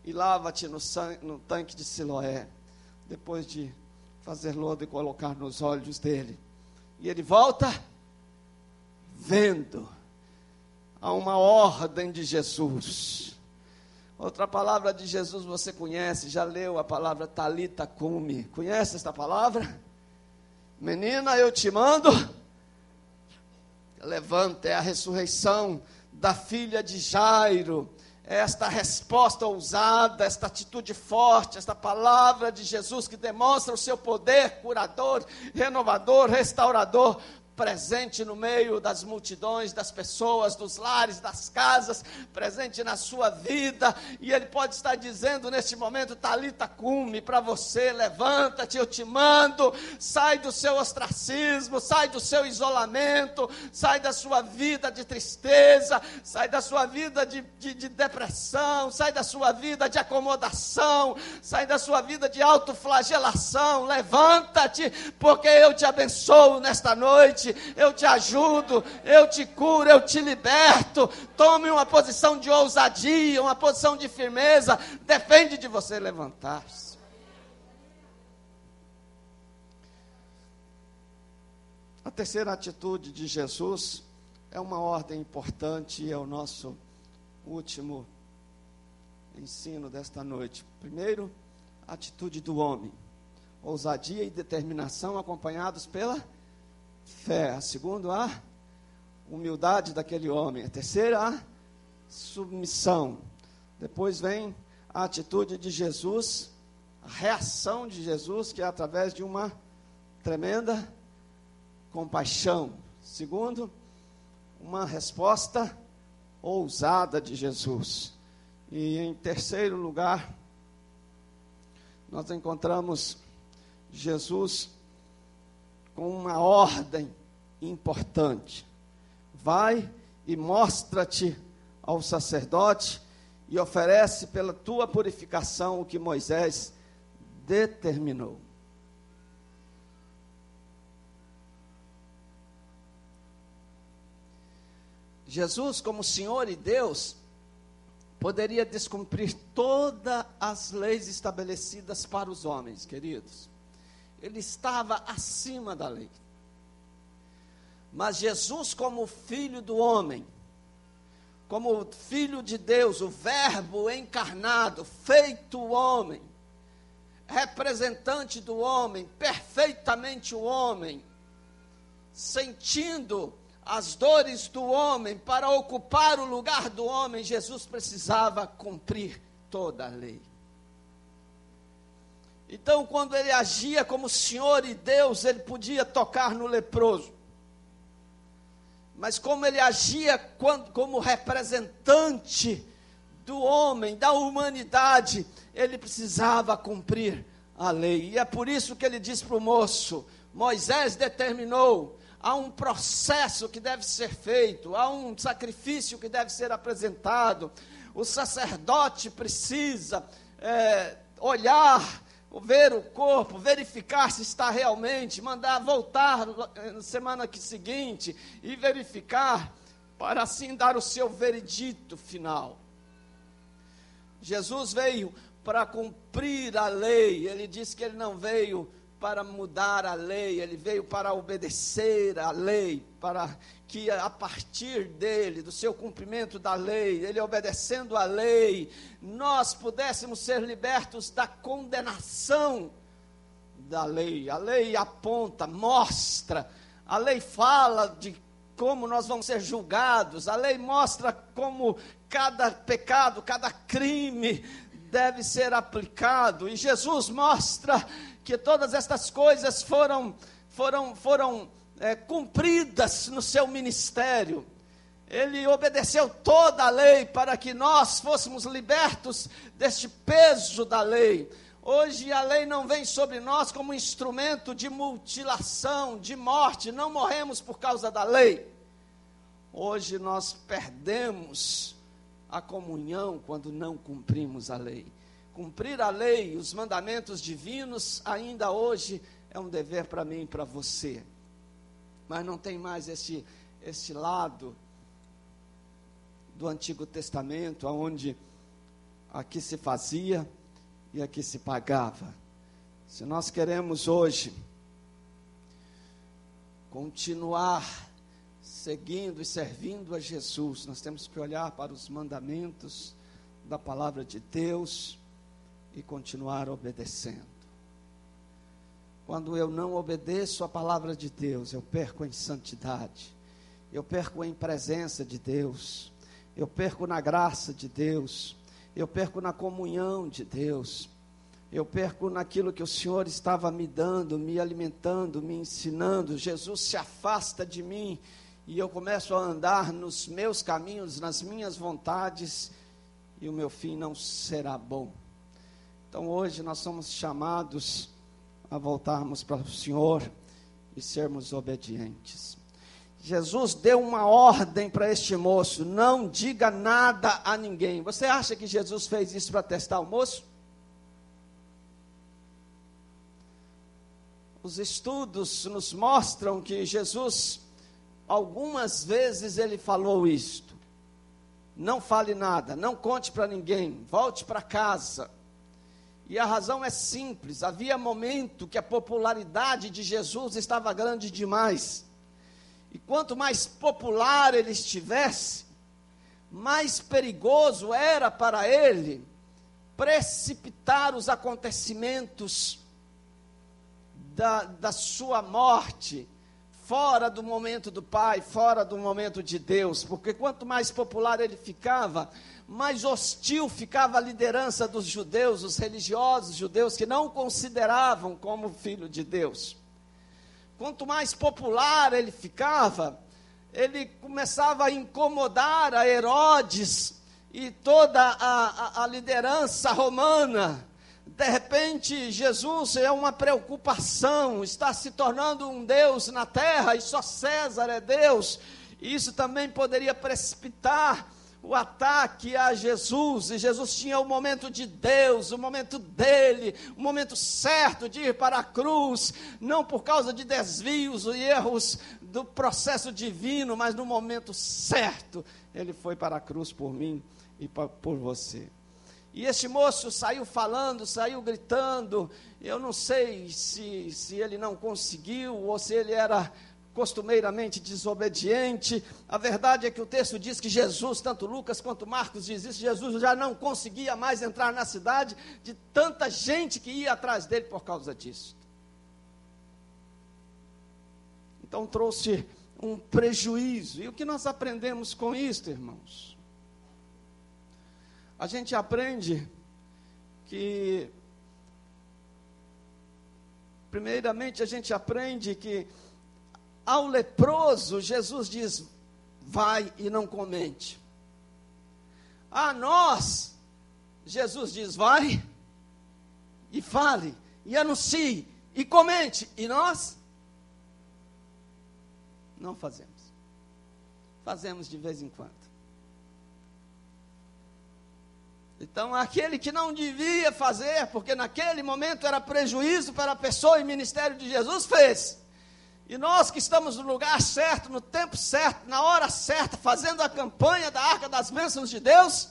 e lava-te no tanque de Siloé, depois de fazer lodo e colocar nos olhos dele. E ele volta vendo. Há uma ordem de Jesus. Outra palavra de Jesus você conhece, já leu a palavra Talita Cumi. Conhece esta palavra? Menina, eu te mando, levanta. É a ressurreição da filha de Jairo. É esta resposta ousada, esta atitude forte, esta palavra de Jesus que demonstra o seu poder curador, renovador, restaurador, presente no meio das multidões, das pessoas, dos lares, das casas, presente na sua vida. E ele pode estar dizendo neste momento: Talita Cumi, para você: levanta-te, eu te mando. Sai do seu ostracismo, sai do seu isolamento, sai da sua vida de tristeza, sai da sua vida de depressão, sai da sua vida de acomodação, sai da sua vida de autoflagelação. Levanta-te, porque eu te abençoo nesta noite, eu te ajudo, eu te curo, eu te liberto. Tome uma posição de ousadia, uma posição de firmeza. Depende de você levantar-se. A terceira atitude de Jesus é uma ordem importante, e é o nosso último ensino desta noite. Primeiro, a atitude do homem: ousadia e determinação acompanhados pela fé. A segunda, a humildade daquele homem. A terceira, a submissão. Depois vem a atitude de Jesus, a reação de Jesus, que é através de uma tremenda compaixão. Segundo, uma resposta ousada de Jesus. E em terceiro lugar, nós encontramos Jesus com uma ordem importante: vai e mostra-te ao sacerdote e oferece pela tua purificação o que Moisés determinou. Jesus, como Senhor e Deus, poderia descumprir todas as leis estabelecidas para os homens, queridos. Ele estava acima da lei. Mas Jesus, como filho do homem, como filho de Deus, o verbo encarnado, feito homem, representante do homem, perfeitamente o homem, sentindo as dores do homem, para ocupar o lugar do homem, Jesus precisava cumprir toda a lei. Então, quando ele agia como Senhor e Deus, ele podia tocar no leproso. Mas como ele agia como representante do homem, da humanidade, ele precisava cumprir a lei. E é por isso que ele diz para o moço: Moisés determinou, há um processo que deve ser feito, há um sacrifício que deve ser apresentado. O sacerdote precisa olhar, ver o corpo, verificar se está realmente, mandar voltar na semana seguinte e verificar, para assim dar o seu veredito final. Jesus veio para cumprir a lei. Ele disse que ele não veio para mudar a lei, ele veio para obedecer a lei, para que a partir dele, do seu cumprimento da lei, ele obedecendo a lei, nós pudéssemos ser libertos da condenação da lei. A lei aponta, mostra, a lei fala de como nós vamos ser julgados, a lei mostra como cada pecado, cada crime deve ser aplicado, e Jesus mostra que todas estas coisas foram cumpridas no seu ministério. Ele obedeceu toda a lei para que nós fôssemos libertos deste peso da lei. Hoje a lei não vem sobre nós como instrumento de mutilação, de morte, não morremos por causa da lei. Hoje nós perdemos a comunhão quando não cumprimos a lei. Cumprir a lei, os mandamentos divinos, ainda hoje é um dever para mim e para você. Mas não tem mais esse lado do Antigo Testamento, onde aqui se fazia e aqui se pagava. Se nós queremos hoje continuar seguindo e servindo a Jesus, nós temos que olhar para os mandamentos da palavra de Deus e continuar obedecendo. Quando eu não obedeço a palavra de Deus, eu perco em santidade, eu perco em presença de Deus, eu perco na graça de Deus, eu perco na comunhão de Deus, eu perco naquilo que o Senhor estava me dando, me alimentando, me ensinando. Jesus se afasta de mim e eu começo a andar nos meus caminhos, nas minhas vontades, e o meu fim não será bom. Então hoje nós somos chamados a voltarmos para o Senhor e sermos obedientes. Jesus deu uma ordem para este moço: não diga nada a ninguém. Você acha que Jesus fez isso para testar o moço? Os estudos nos mostram que Jesus, algumas vezes ele falou isto: não fale nada, não conte para ninguém, volte para casa. E a razão é simples: havia momento que a popularidade de Jesus estava grande demais. E quanto mais popular ele estivesse, mais perigoso era para ele precipitar os acontecimentos da sua morte fora do momento do Pai, fora do momento de Deus. Porque quanto mais popular ele ficava, mais hostil ficava a liderança dos judeus, os religiosos judeus, que não o consideravam como filho de Deus. Quanto mais popular ele ficava, ele começava a incomodar a Herodes e toda a liderança romana. De repente, Jesus é uma preocupação, está se tornando um Deus na terra, e só César é Deus. Isso também poderia precipitar o ataque a Jesus, e Jesus tinha o momento de Deus, o momento dele, o momento certo de ir para a cruz, não por causa de desvios e erros do processo divino, mas no momento certo, ele foi para a cruz por mim e por você. E este moço saiu falando, saiu gritando. Eu não sei se ele não conseguiu, ou se ele era costumeiramente desobediente. A verdade é que o texto diz que Jesus, tanto Lucas quanto Marcos diz isso, Jesus já não conseguia mais entrar na cidade, de tanta gente que ia atrás dele por causa disso. Então trouxe um prejuízo. E o que nós aprendemos com isso, irmãos? A gente aprende que, primeiramente, a gente aprende que ao leproso, Jesus diz: vai e não comente. A nós, Jesus diz: vai e fale e anuncie, e comente. E nós não fazemos. Fazemos de vez em quando. Então, aquele que não devia fazer, porque naquele momento era prejuízo para a pessoa e ministério de Jesus, fez. E nós que estamos no lugar certo, no tempo certo, na hora certa, fazendo a campanha da Arca das Bênçãos de Deus,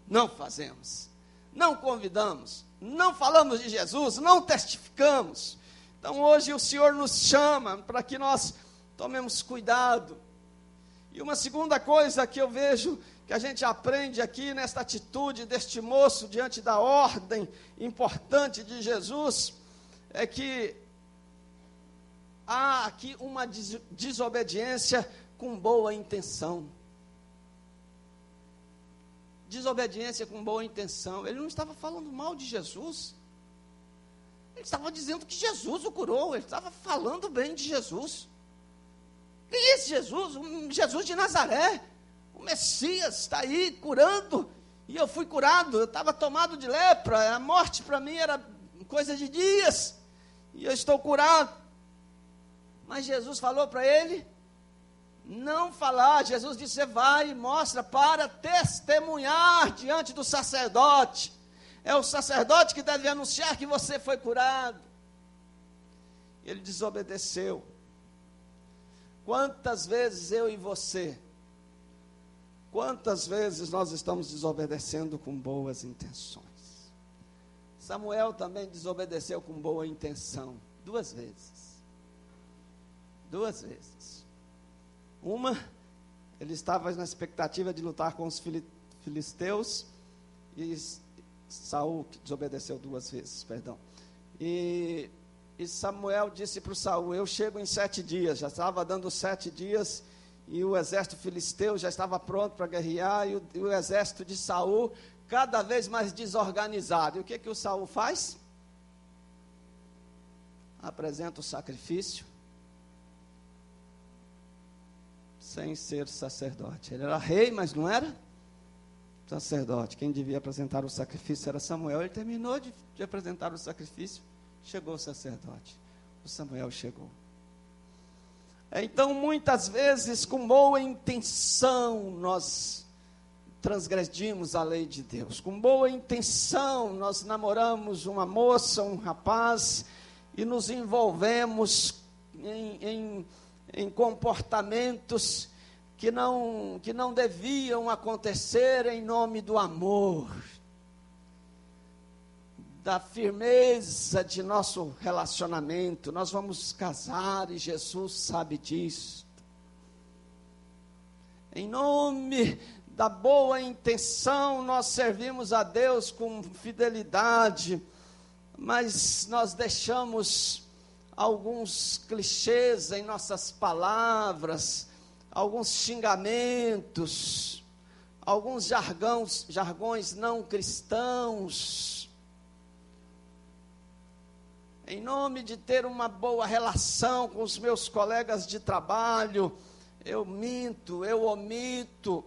não fazemos, não convidamos, não falamos de Jesus, não testificamos. Então hoje o Senhor nos chama para que nós tomemos cuidado. E uma segunda coisa que eu vejo, que a gente aprende aqui nesta atitude deste moço diante da ordem importante de Jesus, é que há aqui uma desobediência com boa intenção. Desobediência com boa intenção. Ele não estava falando mal de Jesus. Ele estava dizendo que Jesus o curou. Ele estava falando bem de Jesus. Quem é esse Jesus? O Jesus de Nazaré. O Messias está aí curando. E eu fui curado. Eu estava tomado de lepra. A morte para mim era coisa de dias. E eu estou curado. Mas Jesus falou para ele não falar. Jesus disse: você vai e mostra para testemunhar diante do sacerdote. É o sacerdote que deve anunciar que você foi curado. Ele desobedeceu. Quantas vezes eu e você, quantas vezes nós estamos desobedecendo com boas intenções? Samuel também desobedeceu com boa intenção, 2 vezes. 2 vezes. Uma, ele estava na expectativa de lutar com os filisteus, e Saul desobedeceu 2 vezes, perdão. E Samuel disse para o Saul: eu chego em 7 dias, já estava dando 7 dias, e o exército filisteu já estava pronto para guerrear, e o exército de Saul cada vez mais desorganizado. E o que o Saul faz? Apresenta o sacrifício, sem ser sacerdote. Ele era rei, mas não era sacerdote. Quem devia apresentar o sacrifício era Samuel. Ele terminou de apresentar o sacrifício, chegou o sacerdote. O Samuel chegou. Então, muitas vezes, com boa intenção, nós transgredimos a lei de Deus. Com boa intenção, nós namoramos uma moça, um rapaz, e nos envolvemos em comportamentos que não deviam acontecer em nome do amor, da firmeza de nosso relacionamento. Nós vamos casar e Jesus sabe disso. Em nome da boa intenção, nós servimos a Deus com fidelidade, mas nós deixamos alguns clichês em nossas palavras, alguns xingamentos, alguns jargões não cristãos, em nome de ter uma boa relação com os meus colegas de trabalho. Eu minto, eu omito,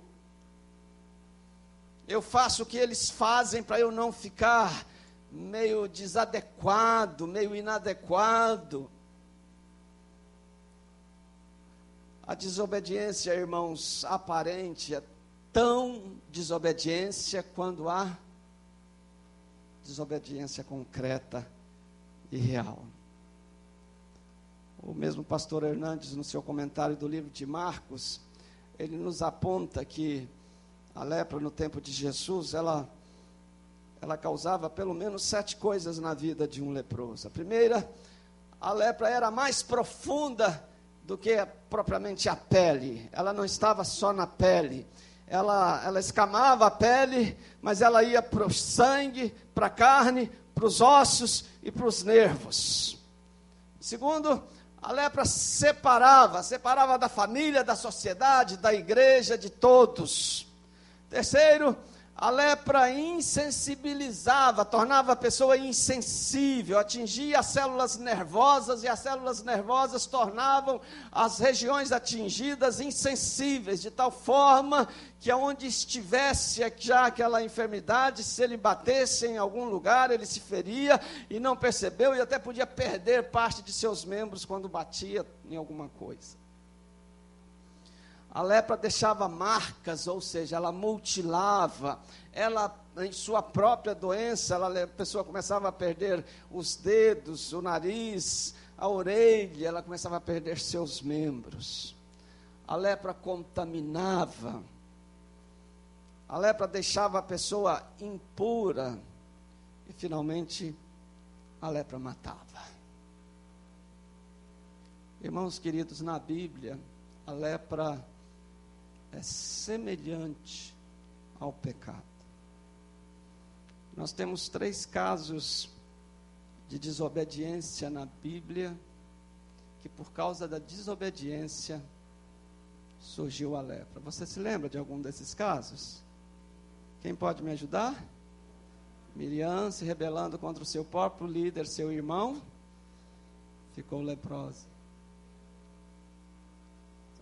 eu faço o que eles fazem para eu não ficar meio desadequado, meio inadequado. A desobediência, irmãos, aparente é tão desobediência quando há desobediência concreta e real. O mesmo pastor Hernandes, no seu comentário do livro de Marcos, ele nos aponta que a lepra no tempo de Jesus, ela causava pelo menos 7 coisas na vida de um leproso. A primeira, a lepra era mais profunda do que propriamente a pele. Ela não estava só na pele. Ela escamava a pele, mas ela ia para o sangue, para a carne, para os ossos e para os nervos. Segundo, a lepra separava da família, da sociedade, da igreja, de todos. Terceiro, A lepra insensibilizava, tornava a pessoa insensível, atingia as células nervosas, e as células nervosas tornavam as regiões atingidas insensíveis, de tal forma que aonde estivesse já aquela enfermidade, se ele batesse em algum lugar, ele se feria e não percebeu, e até podia perder parte de seus membros quando batia em alguma coisa. A lepra deixava marcas, ou seja, ela mutilava, ela, em sua própria doença, a pessoa começava a perder os dedos, o nariz, a orelha, ela começava a perder seus membros. A lepra contaminava, a lepra deixava a pessoa impura, e finalmente a lepra matava. Irmãos queridos, na Bíblia, a lepra é semelhante ao pecado. Nós temos 3 casos de desobediência na Bíblia, que por causa da desobediência surgiu a lepra. Você se lembra de algum desses casos? Quem pode me ajudar? Miriam se rebelando contra o seu próprio líder, seu irmão, ficou leprosa.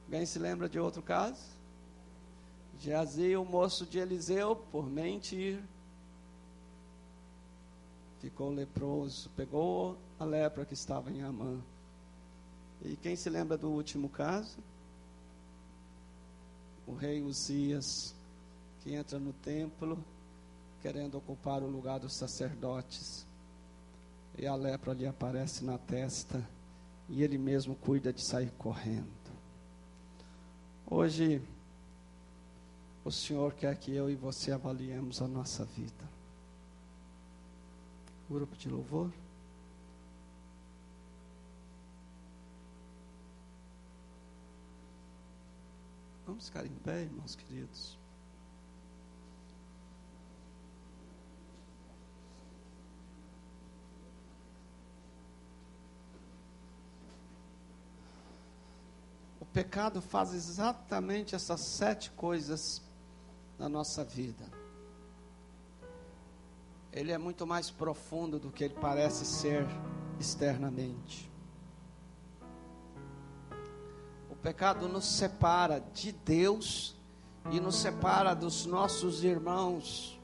Alguém se lembra de outro caso? Geazi, o moço de Eliseu, por mentir, ficou leproso, pegou a lepra que estava em Amã. E quem se lembra do último caso? O rei Uzias, que entra no templo, querendo ocupar o lugar dos sacerdotes. E a lepra lhe aparece na testa, e ele mesmo cuida de sair correndo. Hoje, o Senhor quer que eu e você avaliemos a nossa vida. Grupo de louvor. Vamos ficar em pé, irmãos queridos. O pecado faz exatamente essas 7 coisas na nossa vida. Ele é muito mais profundo do que ele parece ser externamente. O pecado nos separa de Deus e nos separa dos nossos irmãos.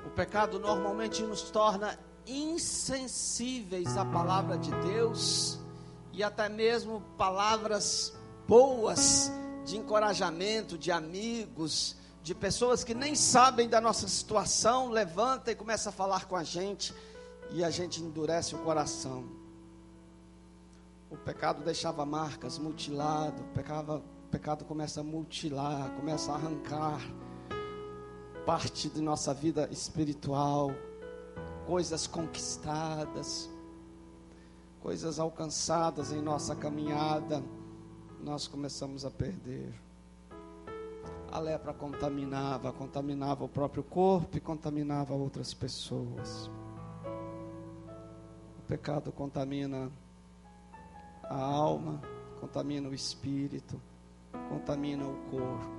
O pecado normalmente nos torna insensíveis à palavra de Deus e até mesmo palavras boas de encorajamento, de amigos, de pessoas que nem sabem da nossa situação, levanta e começa a falar com a gente, e a gente endurece o coração. O pecado deixava marcas, mutilado, o pecado começa a mutilar, começa a arrancar parte de nossa vida espiritual, coisas conquistadas, coisas alcançadas em nossa caminhada, nós começamos a perder. A lepra contaminava o próprio corpo e contaminava outras pessoas. O pecado contamina a alma, contamina o espírito, contamina o corpo.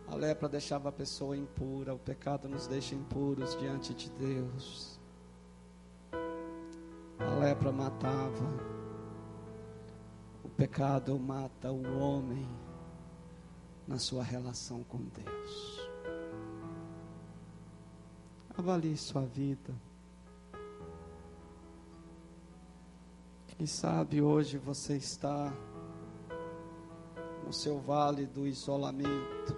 A lepra deixava a pessoa impura, o pecado nos deixa impuros diante de Deus. A lepra matava. O pecado mata o homem na sua relação com Deus. Avalie sua vida. Quem sabe hoje você está no seu vale do isolamento.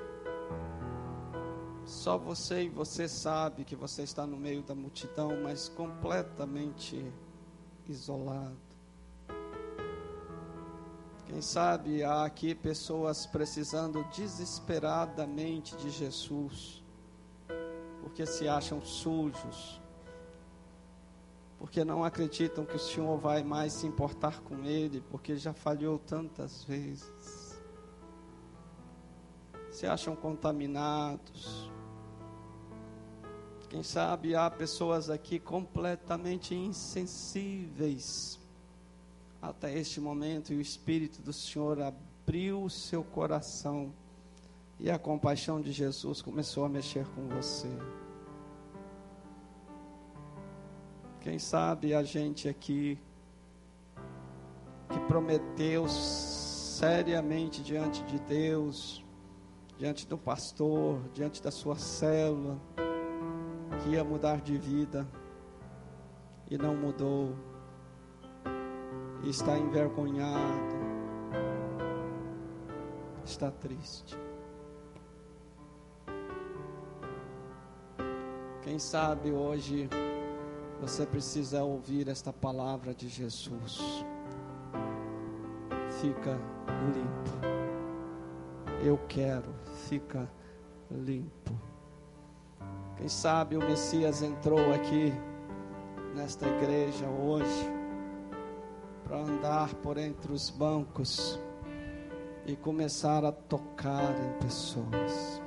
Só você e você sabe que você está no meio da multidão, mas completamente isolado. Quem sabe há aqui pessoas precisando desesperadamente de Jesus, porque se acham sujos, porque não acreditam que o Senhor vai mais se importar com ele, porque já falhou tantas vezes. Se acham contaminados. Quem sabe há pessoas aqui completamente insensíveis até este momento, e o Espírito do Senhor abriu o seu coração e a compaixão de Jesus começou a mexer com você. Quem sabe a gente aqui que prometeu seriamente diante de Deus, diante do pastor, diante da sua célula, que ia mudar de vida e não mudou, e está envergonhado, está triste. Quem sabe hoje você precisa ouvir esta palavra de Jesus. Fica limpo. Eu quero, fica limpo. Quem sabe o Messias entrou aqui nesta igreja hoje para andar por entre os bancos e começar a tocar em pessoas.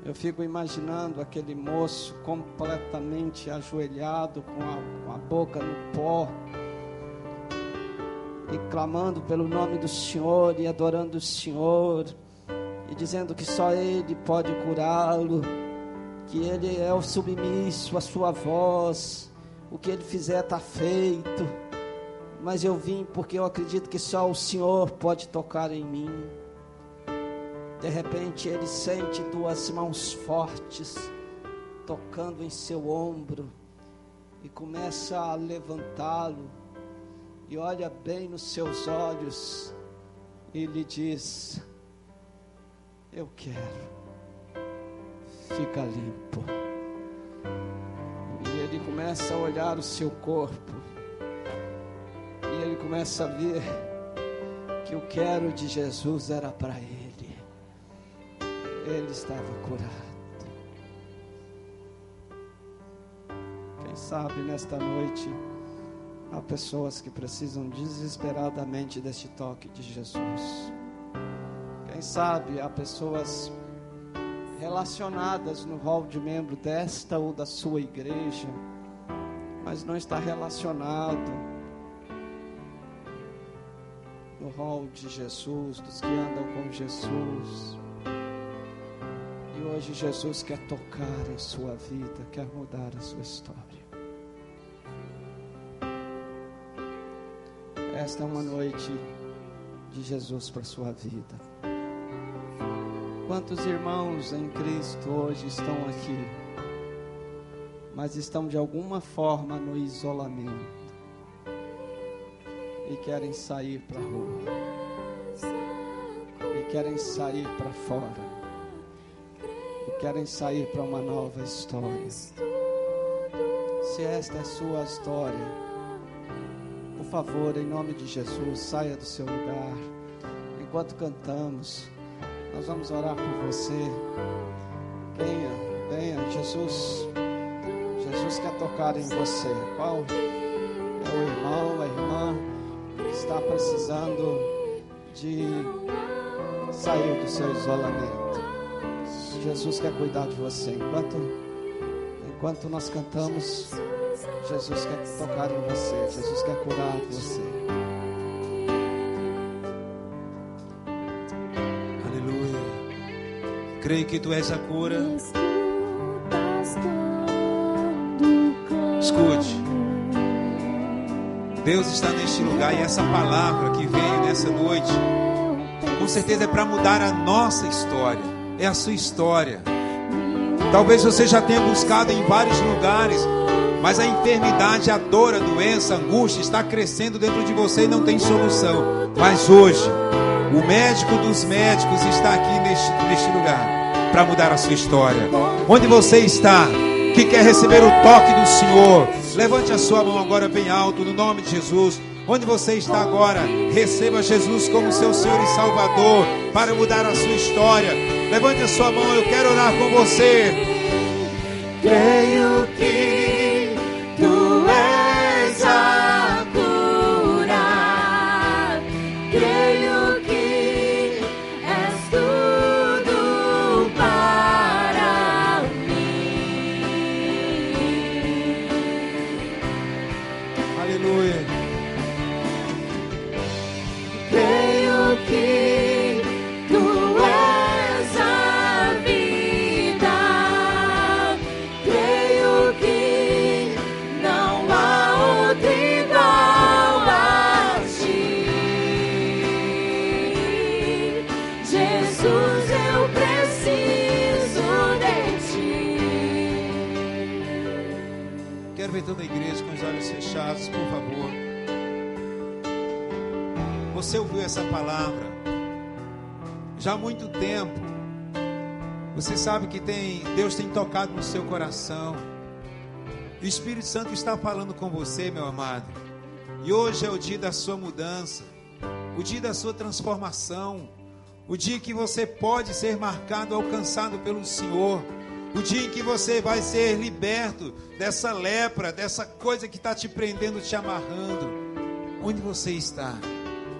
Eu fico imaginando aquele moço completamente ajoelhado, com a boca no pó, e clamando pelo nome do Senhor, e adorando o Senhor, e dizendo que só Ele pode curá-lo, que Ele é o submisso à sua voz, o que Ele fizer está feito, mas eu vim porque eu acredito que só o Senhor pode tocar em mim. De repente ele sente duas mãos fortes tocando em seu ombro e começa a levantá-lo e olha bem nos seus olhos e lhe diz: eu quero, fica limpo. E ele começa a olhar o seu corpo e ele começa a ver que o quero de Jesus era para ele. Ele estava curado. Quem sabe nesta noite há pessoas que precisam desesperadamente deste toque de Jesus. Quem sabe há pessoas relacionadas no hall de membro desta ou da sua igreja, mas não está relacionado no hall de Jesus, dos que andam com Jesus. E hoje Jesus quer tocar em sua vida, quer mudar a sua história. Esta é uma noite de Jesus para a sua vida. Quantos irmãos em Cristo hoje estão aqui, mas estão de alguma forma no isolamento e querem sair para a rua, e querem sair para fora, querem sair para uma nova história. Se esta é a sua história, por favor, em nome de Jesus, saia do seu lugar. Enquanto cantamos, nós vamos orar por você. Venha, Jesus quer tocar em você. Qual é o irmão, a irmã que está precisando de sair do seu isolamento? Jesus quer cuidar de você. Enquanto nós cantamos, Jesus quer tocar em você. Jesus quer curar você. Aleluia. Creio que Tu és a cura. Escute. Deus está neste lugar, e essa palavra que veio nessa noite, com certeza é para mudar a nossa história. É a sua história. Talvez você já tenha buscado em vários lugares, mas a enfermidade, a dor, a doença, a angústia está crescendo dentro de você e não tem solução. Mas hoje, o médico dos médicos está aqui neste lugar para mudar a sua história. Onde você está, que quer receber o toque do Senhor, levante a sua mão agora bem alto, no nome de Jesus. Onde você está agora, receba Jesus como seu Senhor e Salvador, para mudar a sua história. Levante a sua mão, eu quero orar com você. Creio que Tu és a cura. Creio que és tudo para mim. Aleluia. Creio que Tu és Você toda a igreja com os olhos fechados, por favor. Você ouviu essa palavra já há muito tempo. Você sabe que Deus tem tocado no seu coração. O Espírito Santo está falando com você, meu amado. E hoje é o dia da sua mudança, o dia da sua transformação, o dia que você pode ser marcado, alcançado pelo Senhor, o dia em que você vai ser liberto dessa lepra, dessa coisa que está te prendendo, te amarrando. Onde você está?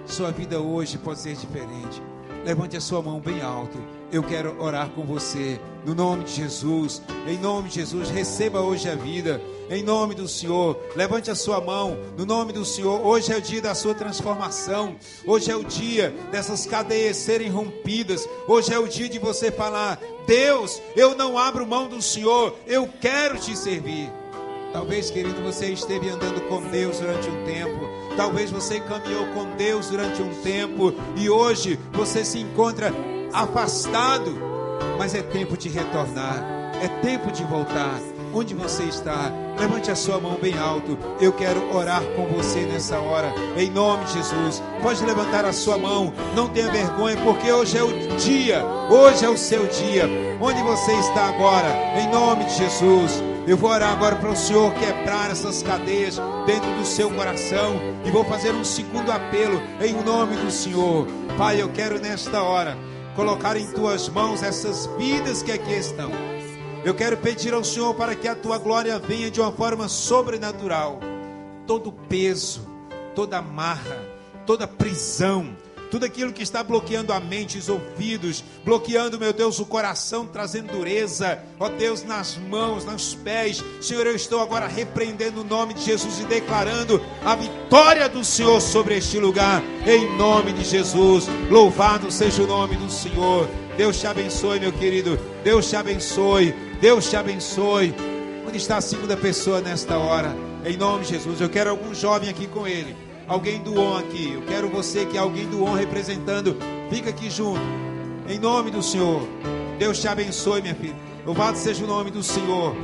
Sua vida hoje pode ser diferente. Levante a sua mão bem alto. Eu quero orar com você, no nome de Jesus. Em nome de Jesus, receba hoje a vida. Em nome do Senhor, levante a sua mão, no nome do Senhor. Hoje é o dia da sua transformação. Hoje é o dia dessas cadeias serem rompidas. Hoje é o dia de você falar: Deus, eu não abro mão do Senhor, eu quero te servir. Talvez, querido, você esteve andando com Deus durante um tempo. Talvez você caminhou com Deus durante um tempo e hoje você se encontra afastado. Mas é tempo de retornar, é tempo de voltar. Onde você está? Levante a sua mão bem alto. Eu quero orar com você nessa hora, em nome de Jesus. Pode levantar a sua mão, não tenha vergonha, porque hoje é o dia, hoje é o seu dia. Onde você está agora? Em nome de Jesus. Eu vou orar agora para o Senhor quebrar essas cadeias dentro do seu coração. E vou fazer um segundo apelo em nome do Senhor. Pai, eu quero nesta hora colocar em tuas mãos essas vidas que aqui estão. Eu quero pedir ao Senhor para que a tua glória venha de uma forma sobrenatural. Todo peso, toda amarra, toda prisão, tudo aquilo que está bloqueando a mente, os ouvidos, bloqueando, meu Deus, o coração, trazendo dureza, ó Deus, nas mãos, nos pés. Senhor, eu estou agora repreendendo o nome de Jesus e declarando a vitória do Senhor sobre este lugar, em nome de Jesus. Louvado seja o nome do Senhor. Deus te abençoe, meu querido. Deus te abençoe. Deus te abençoe. Onde está a segunda pessoa nesta hora? Em nome de Jesus. Eu quero algum jovem aqui com ele. Alguém do ON aqui. Eu quero você que é alguém do ON representando. Fica aqui junto. Em nome do Senhor. Deus te abençoe, minha filha. Louvado seja o nome do Senhor.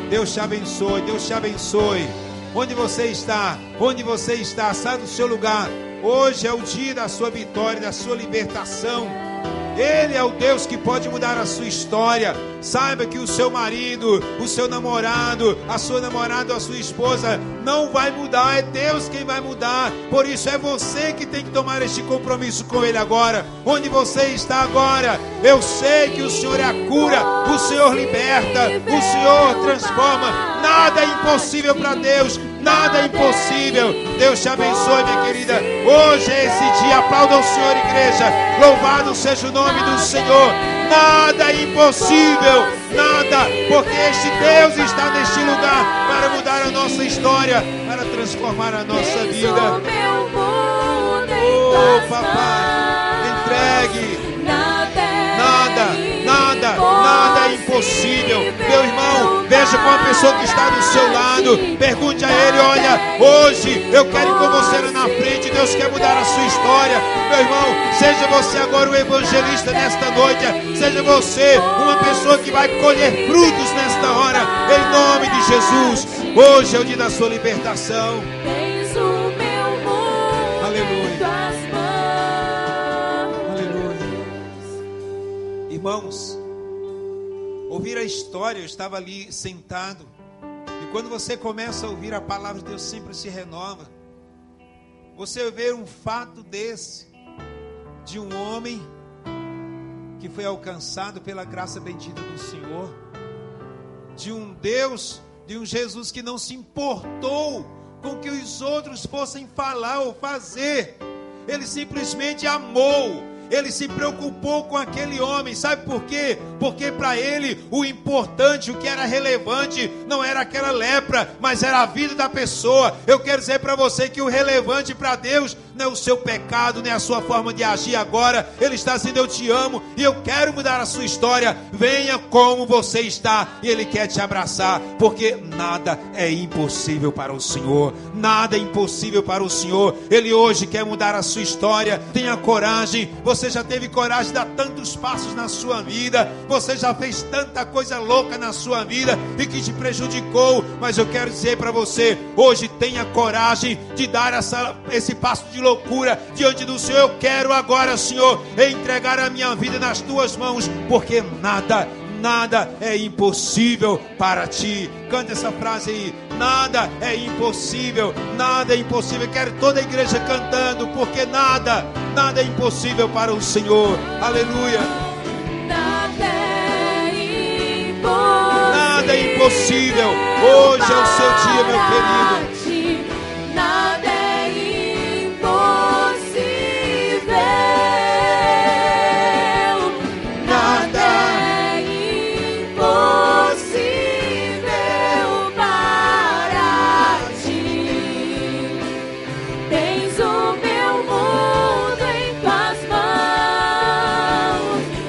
Deus te abençoe. Deus te abençoe. Onde você está? Onde você está? Sai do seu lugar. Hoje é o dia da sua vitória, da sua libertação. Ele é o Deus que pode mudar a sua história. Saiba que o seu marido, o seu namorado, a sua namorada, a sua esposa não vai mudar, é Deus quem vai mudar. Por isso é você que tem que tomar este compromisso com Ele agora. Onde você está agora, eu sei que o Senhor é a cura, o Senhor liberta, o Senhor transforma. Nada é impossível para Deus, nada é impossível. Deus te abençoe, minha querida. Hoje é esse dia, aplauda o Senhor, igreja. Louvado seja o nome do Senhor. Nada é impossível, nada, porque este Deus está neste lugar para mudar a nossa história, para transformar a nossa vida. Oh, papai, entregue. Nada é impossível. Meu irmão, veja com a pessoa que está do seu lado, pergunte a ele: olha, hoje eu quero ir com você lá na frente. Deus quer mudar a sua história. Meu irmão, seja você agora o evangelista nesta noite, seja você uma pessoa que vai colher frutos nesta hora, em nome de Jesus. Hoje é o dia da sua libertação. Irmãos, ouvir a história, eu estava ali sentado, e quando você começa a ouvir a palavra de Deus, sempre se renova. Você vê um fato desse, de um homem que foi alcançado pela graça bendita do Senhor, de um Deus, de um Jesus que não se importou com que os outros fossem falar ou fazer. Ele simplesmente amou. Ele se preocupou com aquele homem. Sabe por quê? Porque para ele o importante, o que era relevante, não era aquela lepra, mas era a vida da pessoa. Eu quero dizer para você que o relevante para Deus não é o seu pecado, nem a sua forma de agir agora. Ele está dizendo: eu te amo e eu quero mudar a sua história. Venha como você está. E Ele quer te abraçar, porque nada é impossível para o Senhor. Nada é impossível para o Senhor. Ele hoje quer mudar a sua história. Tenha coragem. Você Você já teve coragem de dar tantos passos na sua vida. Você já fez tanta coisa louca na sua vida e que te prejudicou. Mas eu quero dizer para você, hoje tenha coragem de dar esse passo de loucura diante do Senhor. Eu quero agora, Senhor, entregar a minha vida nas tuas mãos, porque nada é impossível para ti. Canta essa frase aí: nada é impossível, nada é impossível. Eu quero toda a igreja cantando, porque nada é impossível para o Senhor. Aleluia. Nada é impossível. Nada é impossível. Hoje é o seu dia, meu querido. Nada é impossível. Nada é impossível para ti. Tens o meu mundo em tuas mãos.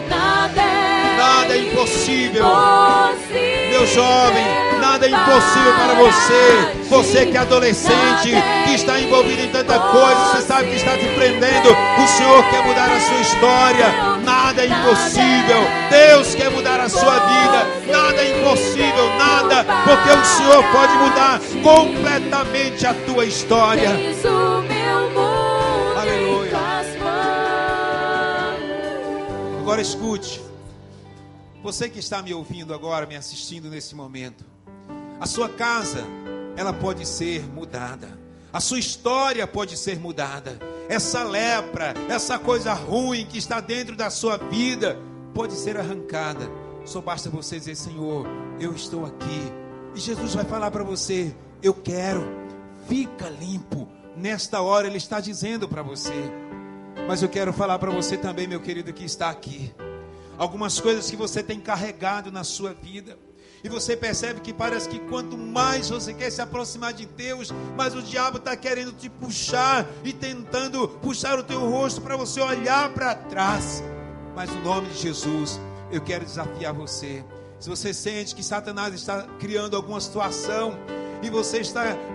Nada é Impossível. impossível. Meu jovem, nada é impossível para você. Você que é adolescente, que está envolvido em tanta coisa, você sabe que está te prendendo. O Senhor quer mudar a sua história. Nada é impossível. Deus quer mudar a sua vida. Nada é impossível, nada, porque o Senhor pode mudar completamente a tua história. Tens o meu mundo Aleluia. em tuas mãos. Agora escute. Você que está me ouvindo agora, me assistindo nesse momento, a sua casa, ela pode ser mudada. A sua história pode ser mudada. Essa lepra, essa coisa ruim que está dentro da sua vida, pode ser arrancada. Só basta você dizer: Senhor, eu estou aqui. E Jesus vai falar para você: eu quero, fica limpo. Nesta hora Ele está dizendo para você. Mas eu quero falar para você também, meu querido, que está aqui. Algumas coisas que você tem carregado na sua vida, e você percebe que parece que quanto mais você quer se aproximar de Deus, mais o diabo está querendo te puxar e tentando puxar o teu rosto para você olhar para trás. Mas no nome de Jesus, eu quero desafiar você. Se você sente que Satanás está criando alguma situação e você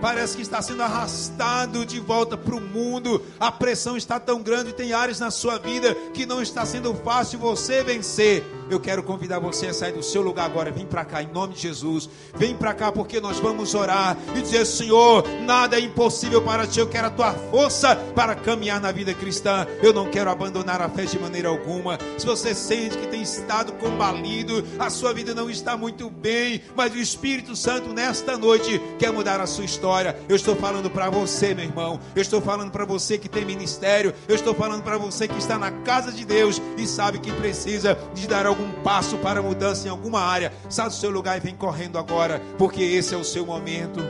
parece que está sendo arrastado de volta para o mundo, a pressão está tão grande, tem áreas na sua vida que não está sendo fácil você vencer, eu quero convidar você a sair do seu lugar agora. Vem para cá, em nome de Jesus. Vem para cá, porque nós vamos orar e dizer: Senhor, nada é impossível para ti. Eu quero a tua força para caminhar na vida cristã. Eu não quero abandonar a fé de maneira alguma. Se você sente que tem estado combalido, a sua vida não está muito bem, mas o Espírito Santo nesta noite quer mudar a sua história. Eu estou falando para você, meu irmão. Eu estou falando para você que tem ministério. Eu estou falando para você que está na casa de Deus e sabe que precisa de dar algum passo para mudança em alguma área. Sai do seu lugar e vem correndo agora, porque esse é o seu momento.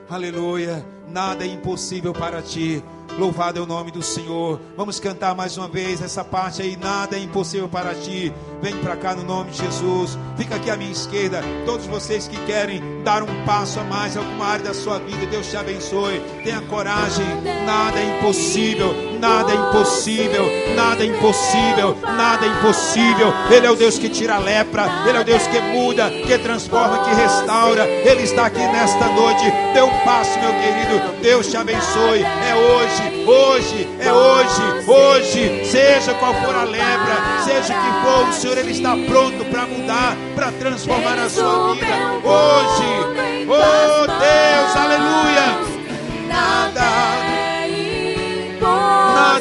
Aleluia. Nada é impossível para ti. Louvado é o nome do Senhor. Vamos cantar mais uma vez essa parte aí. Nada é impossível para ti. Vem para cá no nome de Jesus. Fica aqui à minha esquerda. Todos vocês que querem dar um passo a mais em alguma área da sua vida, Deus te abençoe. Tenha coragem. Nada é impossível. Nada é impossível. Nada é impossível. Nada é impossível. Ele é o Deus que tira a lepra. Ele é o Deus que muda, que transforma, que restaura. Ele está aqui nesta noite. Dê um passo, meu querido. Deus te abençoe. É hoje. Hoje, é hoje, seja qual for a lepra, seja o que for, o Senhor, Ele está pronto para mudar, para transformar a sua vida. Hoje, oh Deus, aleluia. Nada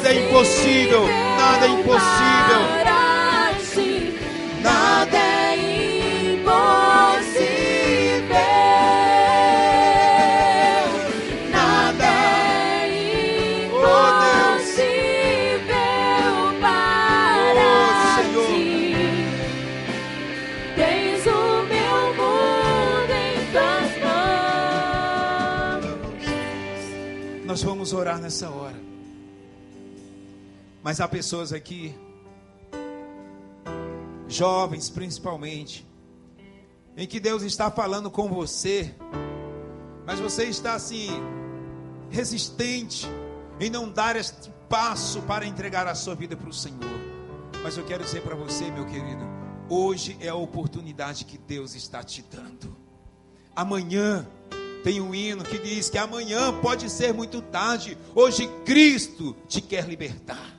é impossível, nada é impossível. Nada é impossível. Nós vamos orar nessa hora. Mas há pessoas aqui, jovens principalmente, em que Deus está falando com você, mas você está assim, resistente em não dar este passo para entregar a sua vida para o Senhor. Mas eu quero dizer para você, meu querido, hoje é a oportunidade que Deus está te dando. Amanhã tem um hino que diz que amanhã pode ser muito tarde. Hoje Cristo te quer libertar.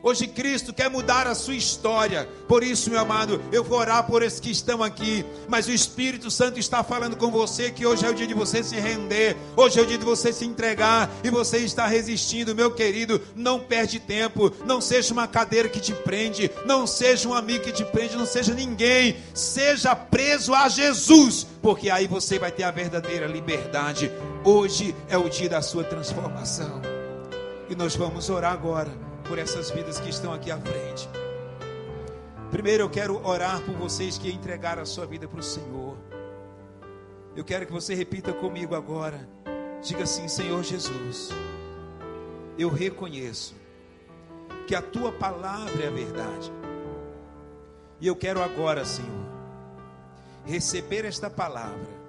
Hoje Cristo quer mudar a sua história. Por isso, meu amado, eu vou orar por esses que estão aqui. Mas o Espírito Santo está falando com você que hoje é o dia de você se render. Hoje é o dia de você se entregar. E você está resistindo, meu querido. Não perde tempo. Não seja uma cadeira que te prende. Não seja um amigo que te prende. Não seja ninguém. Seja preso a Jesus. Porque aí você vai ter a verdadeira liberdade. Hoje é o dia da sua transformação. E nós vamos orar agora por essas vidas que estão aqui à frente. Primeiro eu quero orar por vocês que entregaram a sua vida para o Senhor. Eu quero que você repita comigo agora. Diga assim: Senhor Jesus, eu reconheço que a tua palavra é a verdade. E eu quero agora, Senhor, receber esta palavra.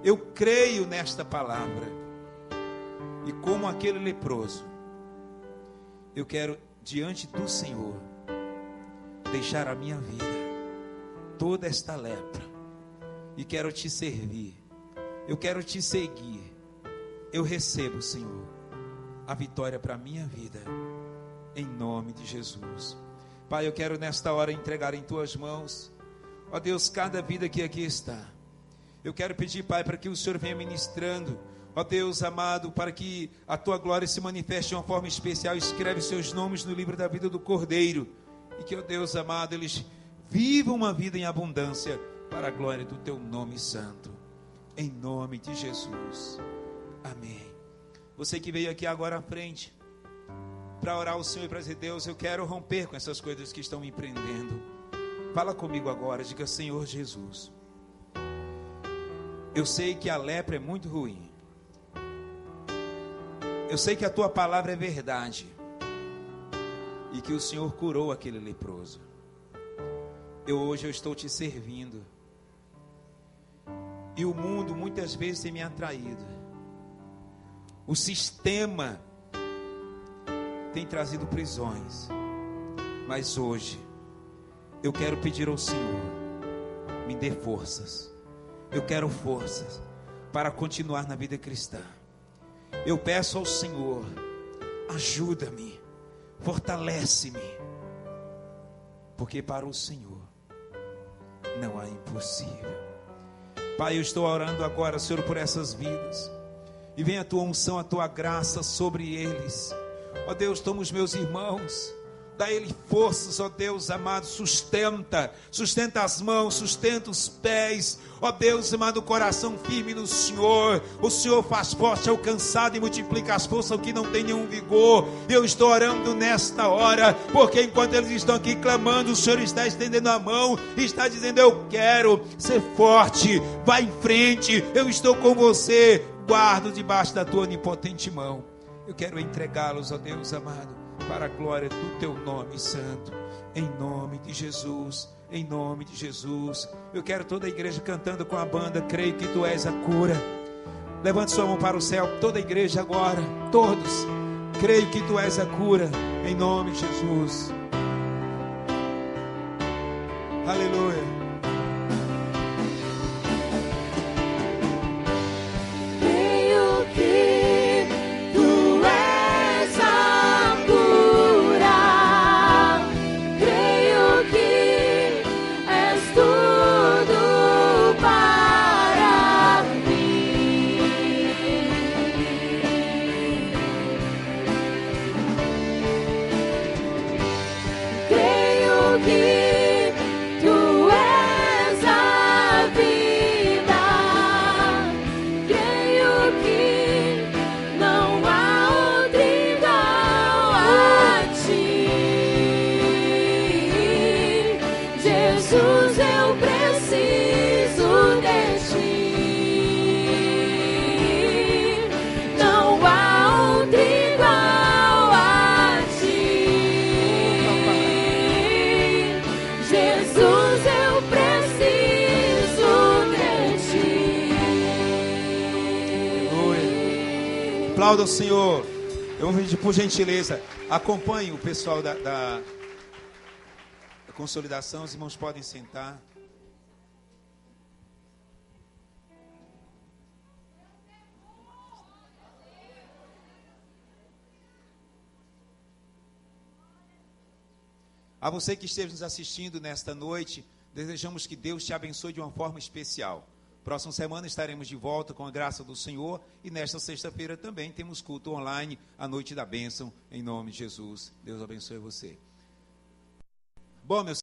Eu creio nesta palavra. E como aquele leproso, eu quero, diante do Senhor, deixar a minha vida, toda esta lepra, e quero te servir, eu quero te seguir. Eu recebo, Senhor, a vitória para a minha vida, em nome de Jesus. Pai, eu quero nesta hora entregar em tuas mãos, ó Deus, cada vida que aqui está. Eu quero pedir, Pai, para que o Senhor venha ministrando, ó Deus amado, para que a tua glória se manifeste de uma forma especial. Escreve seus nomes no livro da vida do Cordeiro. E que, ó Deus amado, eles vivam uma vida em abundância para a glória do teu nome santo. Em nome de Jesus. Amém. Você que veio aqui agora à frente para orar ao Senhor e para dizer: Deus, eu quero romper com essas coisas que estão me prendendo. Fala comigo agora. Diga: Senhor Jesus, eu sei que a lepra é muito ruim. Eu sei que a tua palavra é verdade e que o Senhor curou aquele leproso. Hoje eu estou te servindo. E o mundo muitas vezes tem me atraído. O sistema tem trazido prisões. Mas hoje eu quero pedir ao Senhor: me dê forças. Eu quero forças para continuar na vida cristã. Eu peço ao Senhor: ajuda-me, fortalece-me, porque para o Senhor não há impossível. Pai, eu estou orando agora, Senhor, por essas vidas, e vem a tua unção, a tua graça sobre eles. Ó Deus, toma os meus irmãos, dá a ele forças, ó Deus amado, sustenta as mãos, sustenta os pés, ó Deus amado, o coração firme no Senhor. O Senhor faz forte ao cansado e multiplica as forças ao que não tem nenhum vigor. Eu estou orando nesta hora, porque enquanto eles estão aqui clamando, o Senhor está estendendo a mão e está dizendo: eu quero ser forte, vai em frente, eu estou com você, guardo debaixo da tua onipotente mão. Eu quero entregá-los, ó Deus amado, para a glória do teu nome santo, em nome de Jesus, em nome de Jesus. Eu quero toda a igreja cantando com a banda: creio que tu és a cura. Levante sua mão para o céu, toda a igreja agora, todos. Creio que tu és a cura, em nome de Jesus. Aleluia. Aplauda o Senhor. Eu vou pedir, por gentileza, acompanhe o pessoal da consolidação. Os irmãos podem sentar. A você que esteve nos assistindo nesta noite, desejamos que Deus te abençoe de uma forma especial. Próxima semana estaremos de volta com a graça do Senhor, e nesta sexta-feira também temos culto online, a Noite da Bênção, em nome de Jesus. Deus abençoe você. Bom, meus